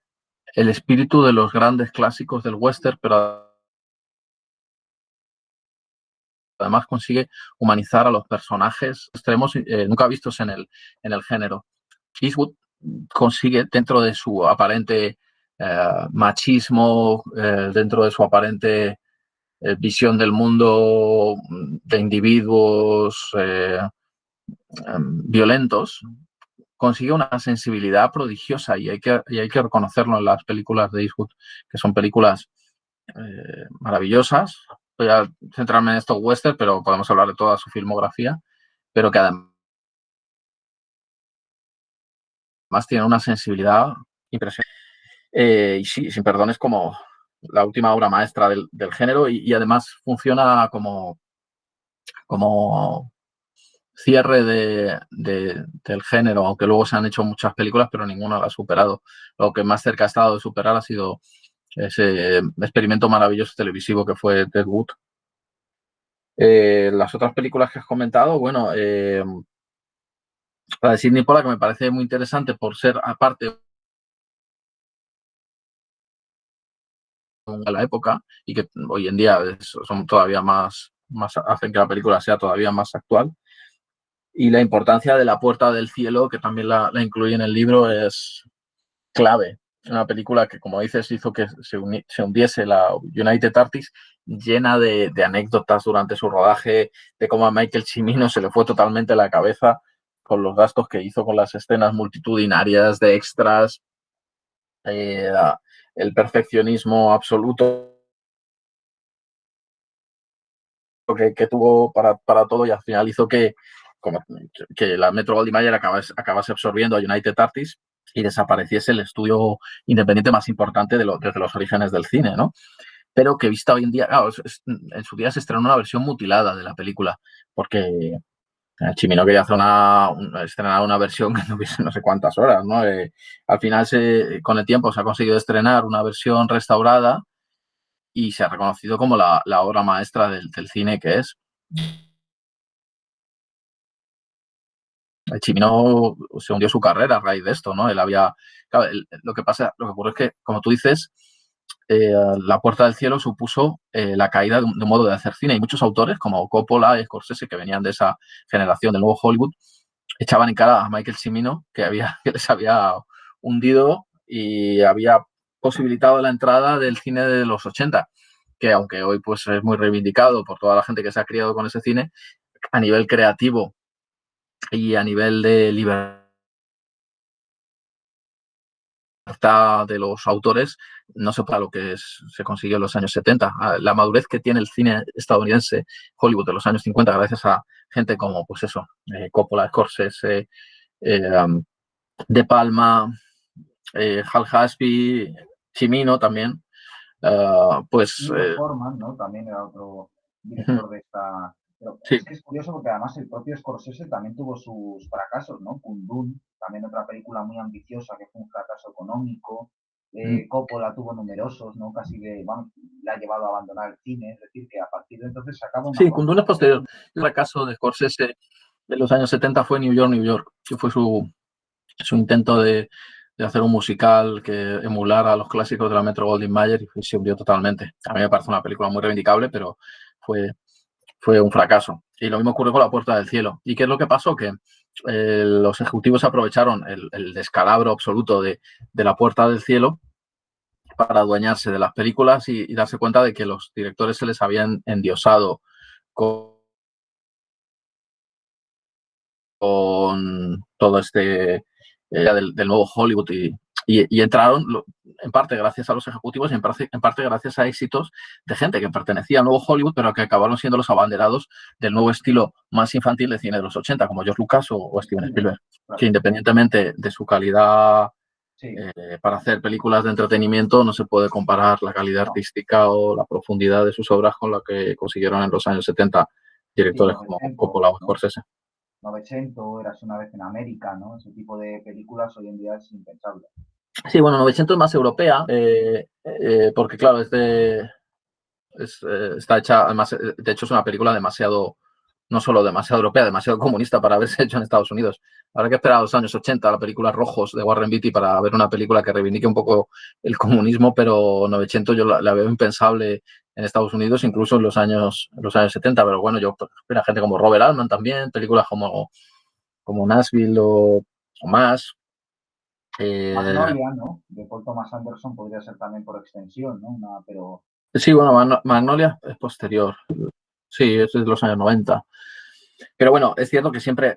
espíritu de los grandes clásicos del western, pero además consigue humanizar a los personajes extremos nunca vistos en el género. Eastwood consigue, dentro de su aparente machismo, dentro de su aparente visión del mundo de individuos violentos, consigue una sensibilidad prodigiosa y hay que reconocerlo en las películas de Eastwood, que son películas maravillosas. Voy a centrarme en estos western, pero podemos hablar de toda su filmografía, pero que además tiene una sensibilidad impresionante. Y sí, Sin Perdón es como la última obra maestra del género y además funciona como cierre del género, aunque luego se han hecho muchas películas, pero ninguna la ha superado. Lo que más cerca ha estado de superar ha sido ese experimento maravilloso televisivo que fue Deadwood. Las otras películas que has comentado, bueno, la de Sidney Pollack me parece muy interesante por ser, aparte de la época, y que hoy en día son todavía más, hacen que la película sea todavía más actual. Y la importancia de La Puerta del Cielo, que también la incluye en el libro, es clave. Una película que, como dices, hizo que se hundiese la United Artists, llena de anécdotas durante su rodaje, de cómo a Michael Cimino se le fue totalmente la cabeza con los gastos que hizo con las escenas multitudinarias de extras, eh, el perfeccionismo absoluto que tuvo para todo, y al final hizo que la Metro Goldwyn Mayer acabase absorbiendo a United Artists y desapareciese el estudio independiente más importante desde los orígenes del cine, ¿no? Pero que vista hoy en día, claro, en su día se estrenó una versión mutilada de la película, porque Chimino quería hacer estrenar una versión que tuviese no sé cuántas horas, ¿no? Al final, con el tiempo, se ha conseguido estrenar una versión restaurada y se ha reconocido como la obra maestra del cine que es. Chimino se hundió su carrera a raíz de esto, ¿no? Él había. Claro, lo que ocurre es que, como tú dices, La Puerta del Cielo supuso la caída de un modo de hacer cine. Y muchos autores, como Coppola y Scorsese, que venían de esa generación del nuevo Hollywood, echaban en cara a Michael Cimino que les había hundido y había posibilitado la entrada del cine de los 80, que aunque hoy pues es muy reivindicado por toda la gente que se ha criado con ese cine, a nivel creativo y a nivel de libertad de los autores, no se para lo que se consiguió en los años 70. La madurez que tiene el cine estadounidense, Hollywood de los años 50, gracias a gente como, pues eso, Coppola, Scorsese, De Palma, Hal Hasby, Cimino también, pues... Forman, ¿no? También era otro director de esta. Pero sí. es que es curioso porque además el propio Scorsese también tuvo sus fracasos, ¿no? Kundun, también otra película muy ambiciosa que fue un fracaso económico. Coppola tuvo numerosos, ¿no? Casi que, bueno, le ha llevado a abandonar el cine, es decir, que a partir de entonces sacaba una. Sí, Kundun es posterior. El fracaso de Scorsese de los años 70 fue New York, New York, que fue su intento de hacer un musical que emulara a los clásicos de la Metro Goldwyn Mayer, y se hundió totalmente. A mí me parece una película muy reivindicable, pero fue un fracaso. Y lo mismo ocurrió con La Puerta del Cielo. ¿Y qué es lo que pasó? Que los ejecutivos aprovecharon el descalabro absoluto de La Puerta del Cielo para adueñarse de las películas y darse cuenta de que los directores se les habían endiosado con todo este del nuevo Hollywood y entraron en parte gracias a los ejecutivos y en parte gracias a éxitos de gente que pertenecía al nuevo Hollywood, pero que acabaron siendo los abanderados del nuevo estilo más infantil de cine de los 80, como George Lucas o Steven Spielberg, que independientemente de su calidad para hacer películas de entretenimiento, no se puede comparar la calidad artística o la profundidad de sus obras con la que consiguieron en los años 70 directores como Coppola o Scorsese. 900, Érase una vez en América, ¿no? Ese tipo de películas hoy en día es impensable. Sí, bueno, 900 es más europea, porque claro, está hecha, además, de hecho es una película demasiado, no solo demasiado europea, demasiado comunista para haberse hecho en Estados Unidos. Habrá que esperar a los años 80, la película Rojos de Warren Beatty, para ver una película que reivindique un poco el comunismo, pero 900 yo la veo impensable en Estados Unidos, incluso en los años 70, pero bueno, yo espero a gente como Robert Altman también, películas como Nashville o más. Magnolia, ¿no? De Paul Thomas Anderson podría ser también por extensión, ¿no? Pero... Sí, bueno, Magnolia es posterior. Sí, es de los años 90. Pero bueno, es cierto que siempre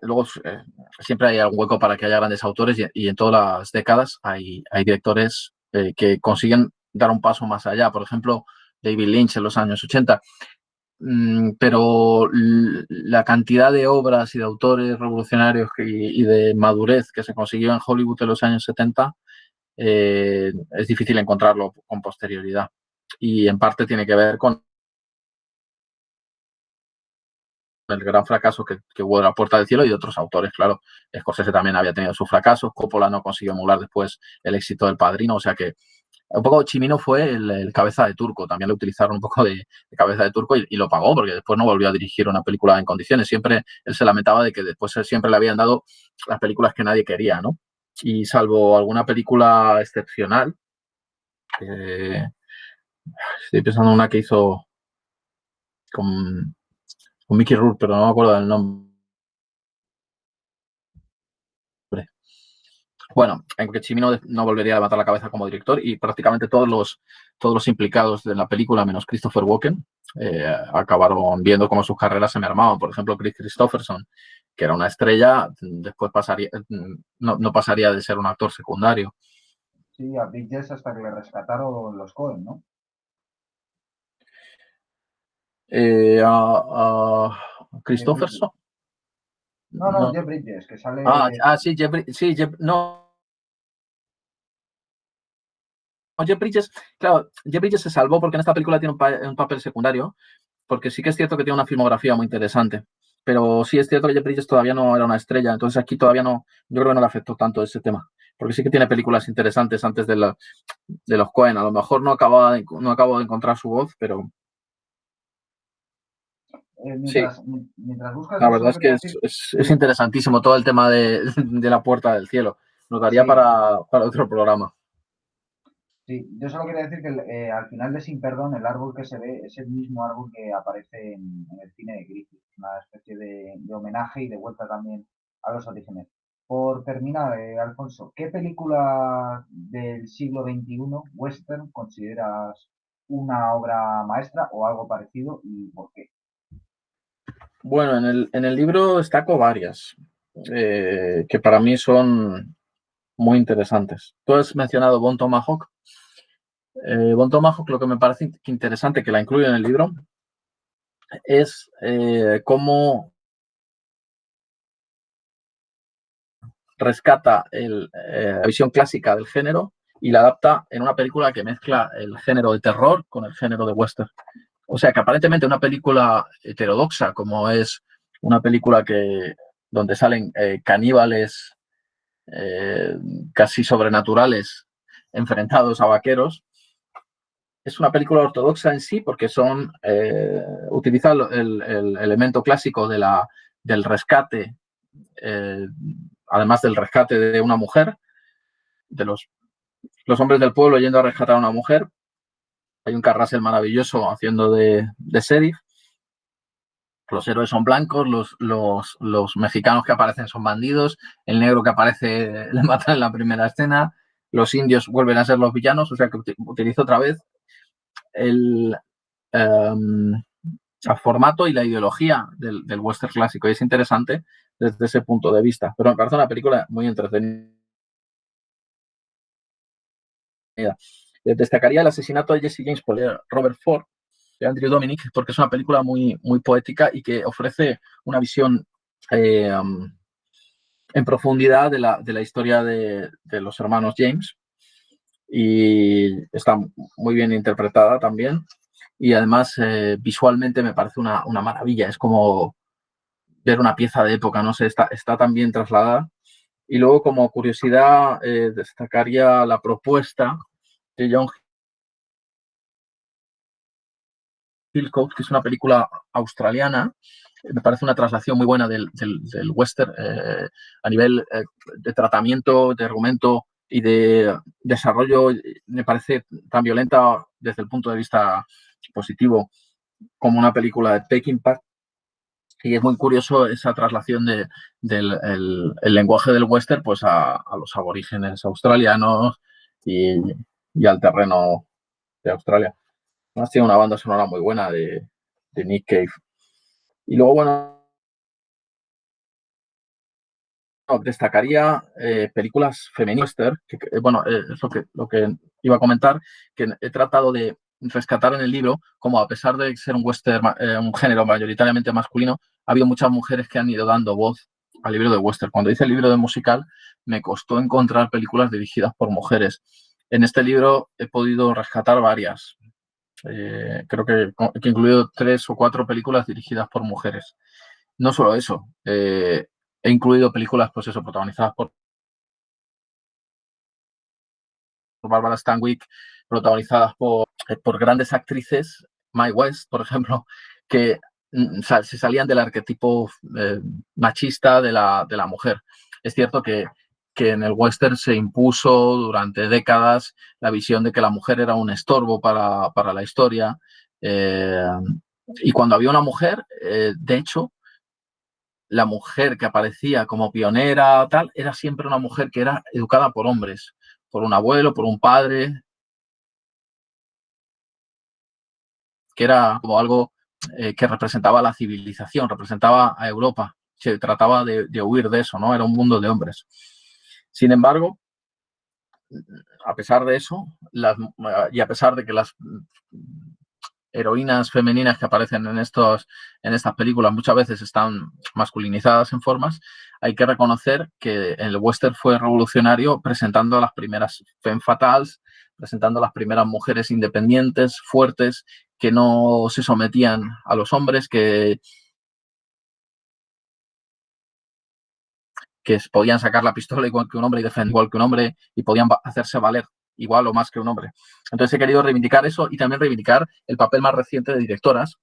hay algún hueco para que haya grandes autores y en todas las décadas hay directores que consiguen dar un paso más allá. Por ejemplo, David Lynch en los años 80. Pero la cantidad de obras y de autores revolucionarios y de madurez que se consiguió en Hollywood en los años 70 es difícil encontrarlo con posterioridad. Y en parte tiene que ver con el gran fracaso que hubo de La Puerta del Cielo y de otros autores, claro. Scorsese también había tenido sus fracasos, Coppola no consiguió emular después el éxito del Padrino, o sea que un poco Chimino fue el cabeza de turco, también le utilizaron un poco de cabeza de turco y lo pagó porque después no volvió a dirigir una película en condiciones. Siempre él se lamentaba de que después siempre le habían dado las películas que nadie quería, ¿no? Y salvo alguna película excepcional, estoy pensando en una que hizo con, con Mickey Rourke, pero no me acuerdo del nombre. Bueno, en que Cimino no volvería a levantar la cabeza como director y prácticamente todos los implicados en la película, menos Christopher Walken, acabaron viendo cómo sus carreras se mermaban. Por ejemplo, Chris Christopherson, que era una estrella, después no pasaría de ser un actor secundario. Sí, a Bridges hasta que le rescataron los Coen, ¿no? A Christopherson. No, Jeff Bridges, que sale... Sí, no. Jeff Bridges, claro, Jeff Bridges se salvó porque en esta película tiene un papel secundario, porque sí que es cierto que tiene una filmografía muy interesante, pero sí es cierto que Jeff Bridges todavía no era una estrella, entonces aquí todavía no, yo creo que no le afectó tanto ese tema, porque sí que tiene películas interesantes antes de los Coen, a lo mejor no acabo de encontrar su voz, pero sí, mientras buscas, la yo verdad solo es que quería decir... es interesantísimo todo el tema de la Puerta del Cielo, nos daría Sí, para otro programa. sí, yo solo quería decir que al final de Sin Perdón, el árbol que se ve es el mismo árbol que aparece en el cine de Griffith, una especie de homenaje y de vuelta también a los orígenes. Por terminar, Alfonso, ¿qué película del siglo XXI, western, consideras una obra maestra o algo parecido y por qué? Bueno, en el libro destaco varias que para mí son muy interesantes. Tú has mencionado Bon Tomahawk. Bon Tomahawk, lo que me parece interesante que la incluye en el libro es cómo rescata la visión clásica del género y la adapta en una película que mezcla el género de terror con el género de western. O sea que aparentemente una película heterodoxa, como es una película donde salen caníbales eh, casi sobrenaturales enfrentados a vaqueros, es una película ortodoxa en sí porque utiliza el elemento clásico del rescate, eh, además del rescate de una mujer, de los hombres del pueblo yendo a rescatar a una mujer. Hay un Carrasel maravilloso haciendo de sheriff. Los héroes son blancos, los mexicanos que aparecen son bandidos, el negro que aparece le matan en la primera escena, los indios vuelven a ser los villanos, o sea que utiliza otra vez el formato y la ideología del western clásico y es interesante desde ese punto de vista, pero me parece una película muy entretenida. Destacaría el asesinato de Jesse James por Robert Ford, de Andrew Dominic, porque es una película muy, muy poética y que ofrece una visión en profundidad de la historia de los hermanos James y está muy bien interpretada también y además visualmente me parece una maravilla, es como ver una pieza de época, no sé, está tan bien trasladada. Y luego como curiosidad destacaría la propuesta de John Hillcoat, que es una película australiana. Me parece una traslación muy buena del western a nivel de tratamiento, de argumento y de desarrollo. Me parece tan violenta desde el punto de vista positivo como una película de Take Impact. Y es muy curioso esa traslación del el lenguaje del western pues a los aborígenes australianos y al terreno de Australia. Además tiene una banda sonora muy buena de Nick Cave. Y luego, bueno, destacaría películas femeninas, bueno, es lo que iba a comentar, que he tratado de rescatar en el libro, como a pesar de ser un western, un género mayoritariamente masculino, ha habido muchas mujeres que han ido dando voz al libro de western. Cuando hice el libro de musical, me costó encontrar películas dirigidas por mujeres. En este libro he podido rescatar varias. Creo que he incluido 3 o 4 películas dirigidas por mujeres. No solo eso, he incluido películas, pues eso, protagonizadas por Barbara Stanwyck, protagonizadas por grandes actrices, Mae West, por ejemplo, que se salían del arquetipo machista de la mujer. Es cierto que en el western se impuso durante décadas la visión de que la mujer era un estorbo para la historia. Y cuando había una mujer, de hecho, la mujer que aparecía como pionera, tal, era siempre una mujer que era educada por hombres, por un abuelo, por un padre, que era como algo que representaba la civilización, representaba a Europa. Se trataba de huir de eso, ¿no? Era un mundo de hombres. Sin embargo, a pesar de eso, y a pesar de que las heroínas femeninas que aparecen en estas películas muchas veces están masculinizadas en formas, hay que reconocer que el western fue revolucionario presentando a las primeras femme fatales, presentando a las primeras mujeres independientes, fuertes, que no se sometían a los hombres, que podían sacar la pistola igual que un hombre y defender igual que un hombre y podían hacerse valer igual o más que un hombre. Entonces he querido reivindicar eso y también reivindicar el papel más reciente de directoras.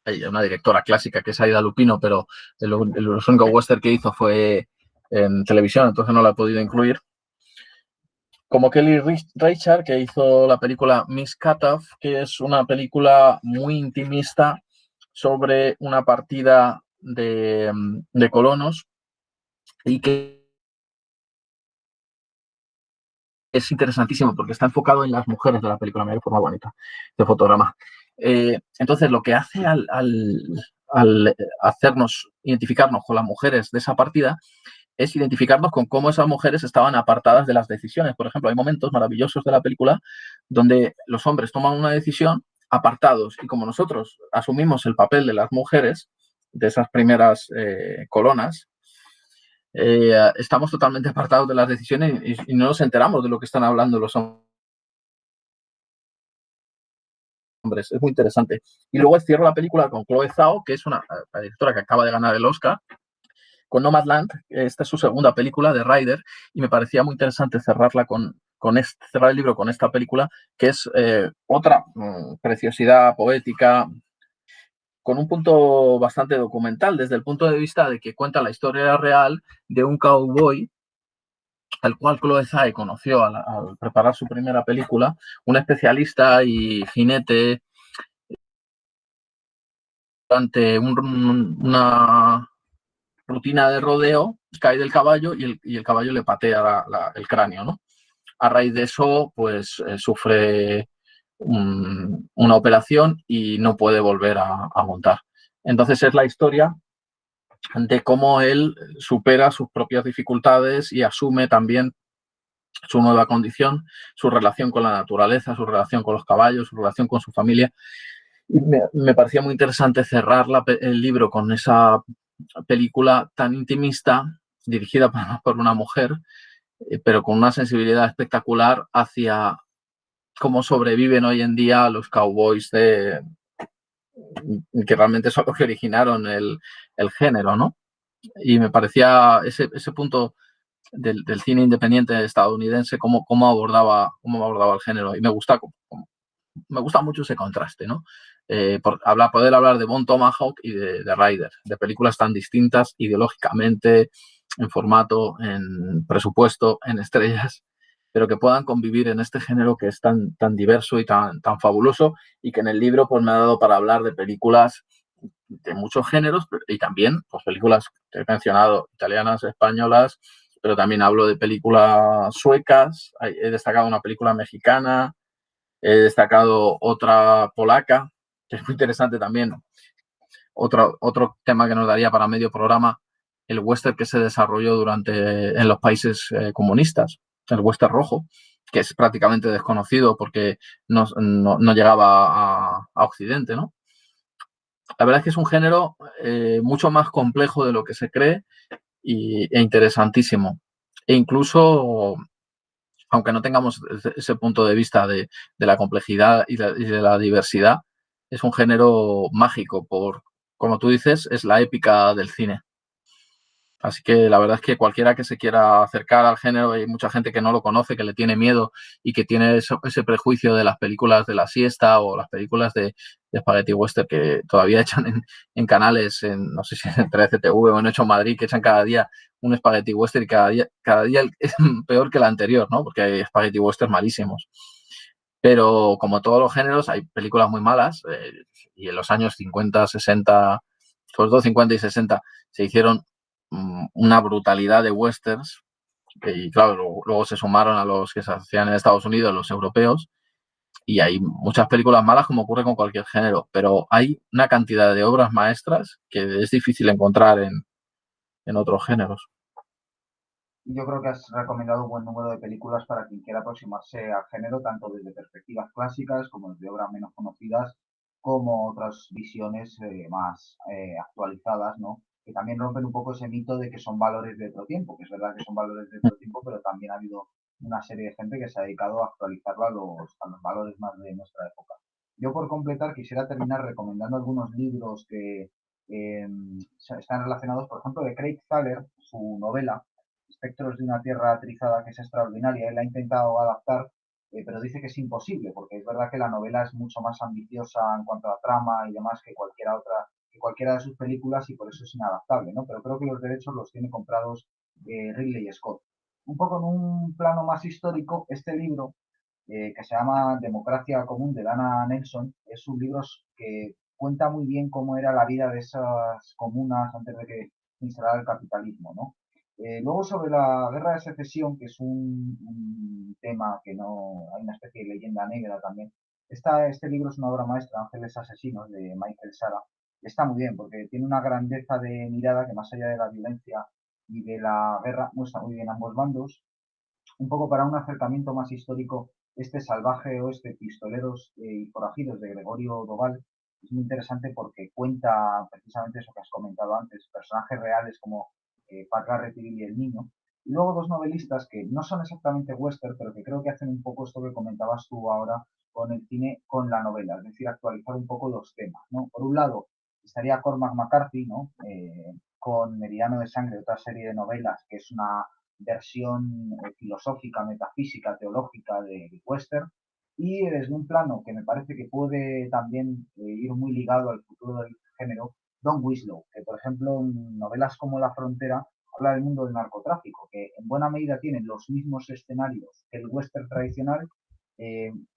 Hay una directora clásica que es Aida Lupino, pero el único western que hizo fue en televisión, entonces no la he podido incluir. Como Kelly Reichardt, que hizo la película Miss Cutoff, que es una película muy intimista sobre una partida de colonos y que es interesantísimo porque está enfocado en las mujeres de la película, me forma bonita de fotograma. Entonces, lo que hace al hacernos identificarnos con las mujeres de esa partida es identificarnos con cómo esas mujeres estaban apartadas de las decisiones. Por ejemplo, hay momentos maravillosos de la película donde los hombres toman una decisión apartados y como nosotros asumimos el papel de las mujeres, de esas primeras colonas, estamos totalmente apartados de las decisiones y no nos enteramos de lo que están hablando los hombres. Es muy interesante. Y luego cierro la película con Chloe Zhao, que es una directora que acaba de ganar el Oscar, con Nomadland. Esta es su segunda película de Ryder y me parecía muy interesante cerrarla cerrar el libro con esta película, que es otra preciosidad poética, con un punto bastante documental, desde el punto de vista de que cuenta la historia real de un cowboy al cual Chloe Zhao conoció al preparar su primera película, un especialista y jinete durante una rutina de rodeo, cae del caballo y el caballo le patea el cráneo, ¿no? A raíz de eso, pues sufre una operación y no puede volver a montar. Entonces es la historia de cómo él supera sus propias dificultades y asume también su nueva condición, su relación con la naturaleza, su relación con los caballos, su relación con su familia. Y me parecía muy interesante cerrar el libro con esa película tan intimista, dirigida por una mujer, pero con una sensibilidad espectacular hacia cómo sobreviven hoy en día los cowboys que realmente son los que originaron el género, ¿no? Y me parecía ese punto del cine independiente estadounidense, cómo abordaba el género. Y me gusta mucho ese contraste, ¿no? Poder hablar de Bon Tomahawk y de Ryder, de películas tan distintas ideológicamente, en formato, en presupuesto, en estrellas, pero que puedan convivir en este género que es tan diverso y tan fabuloso, y que en el libro pues me ha dado para hablar de películas de muchos géneros y también pues películas que he mencionado, italianas, españolas, pero también hablo de películas suecas, he destacado una película mexicana, he destacado otra polaca, que es muy interesante también. Otro tema que nos daría para medio programa, el western que se desarrolló en los países comunistas, el western rojo, que es prácticamente desconocido porque no llegaba a Occidente, ¿no? La verdad es que es un género mucho más complejo de lo que se cree e interesantísimo. E incluso, aunque no tengamos ese punto de vista de la complejidad y de la diversidad, es un género mágico como tú dices, es la épica del cine. Así que la verdad es que cualquiera que se quiera acercar al género, hay mucha gente que no lo conoce, que le tiene miedo y que tiene ese prejuicio de las películas de la siesta o las películas de Spaghetti Western que todavía echan en canales, no sé si en 13TV o en 8 Madrid, que echan cada día un Spaghetti Western y cada día es peor que el anterior, ¿no? Porque hay Spaghetti Western malísimos. Pero como todos los géneros, hay películas muy malas y en los años 50, 60, sobre todo 50 y 60, se hicieron una brutalidad de westerns y claro, luego se sumaron a los que se hacían en Estados Unidos, los europeos, y hay muchas películas malas como ocurre con cualquier género, pero hay una cantidad de obras maestras que es difícil encontrar en otros géneros. Yo creo que has recomendado un buen número de películas para quien quiera aproximarse al género, tanto desde perspectivas clásicas como desde obras menos conocidas, como otras visiones más actualizadas, ¿no? Que también rompen un poco ese mito de que son valores de otro tiempo, que es verdad que son valores de otro tiempo, pero también ha habido una serie de gente que se ha dedicado a actualizarlo a los valores más de nuestra época. Yo, por completar, quisiera terminar recomendando algunos libros que están relacionados, por ejemplo, de Craig Zahler, su novela Espectros de una Tierra Trizada, que es extraordinaria. Él ha intentado adaptar, pero dice que es imposible, porque es verdad que la novela es mucho más ambiciosa en cuanto a trama y demás que cualquiera de sus películas, y por eso es inadaptable, ¿no? Pero creo que los derechos los tiene comprados Ridley Scott. Un poco en un plano más histórico, este libro, que se llama Democracia Común de Dana Nelson, es un libro que cuenta muy bien cómo era la vida de esas comunas antes de que se instalara el capitalismo, ¿no? Luego sobre la guerra de secesión, que es un tema que no hay una especie de leyenda negra también. Este libro es una obra maestra, Ángeles Asesinos, de Michael Sara. Está muy bien porque tiene una grandeza de mirada que más allá de la violencia y de la guerra muestra muy bien ambos bandos. Un poco para un acercamiento más histórico, este salvaje oeste, pistoleros y forajidos de Gregorio Doval, es muy interesante porque cuenta precisamente eso que has comentado antes, personajes reales como Pat Garrett y el niño. Y luego dos novelistas que no son exactamente western, pero que creo que hacen un poco esto que comentabas tú ahora con el cine, con la novela, es decir, actualizar un poco los temas, ¿no? Por un lado, estaría Cormac McCarthy, ¿no? Con Meridiano de Sangre, otra serie de novelas que es una versión filosófica, metafísica, teológica de western, y desde un plano que me parece que puede también ir muy ligado al futuro del género, Don Winslow, que por ejemplo en novelas como La Frontera habla del mundo del narcotráfico, que en buena medida tiene los mismos escenarios que el western tradicional,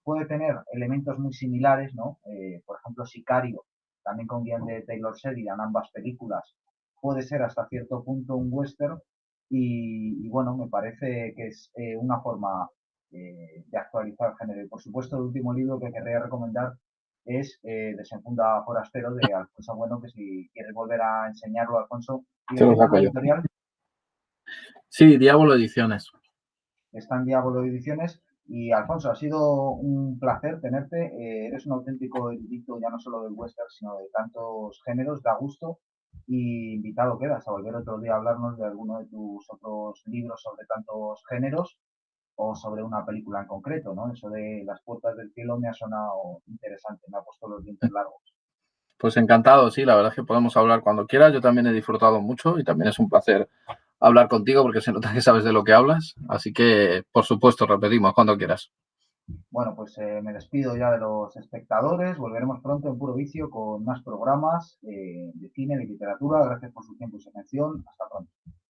puede tener elementos muy similares, ¿no? Por ejemplo, Sicario, también con guión de Taylor Sheridan, ambas películas, puede ser hasta cierto punto un western, y bueno, me parece que es una forma de actualizar el género. Y por supuesto, el último libro que querría recomendar es Desenfunda Forastero, de Alfonso Bueno, que si quieres volver a enseñarlo, Alfonso, Te ¿tienes lo alguna saco yo. editorial? Sí, Diablo Ediciones. Está en Diablo Ediciones. Y Alfonso, ha sido un placer tenerte. Eres un auténtico erudito ya no solo del western, sino de tantos géneros. Da gusto. Y invitado quedas a volver otro día a hablarnos de alguno de tus otros libros sobre tantos géneros o sobre una película en concreto, ¿no? Eso de Las Puertas del Cielo me ha sonado interesante, me ha puesto los dientes largos. Pues encantado, sí, la verdad es que podemos hablar cuando quieras. Yo también he disfrutado mucho y también es un placer hablar contigo porque se nota que sabes de lo que hablas. Así que, por supuesto, repetimos cuando quieras. Bueno, pues me despido ya de los espectadores. Volveremos pronto en Puro Vicio con más programas de cine, de literatura. Gracias por su tiempo y su atención. Hasta pronto.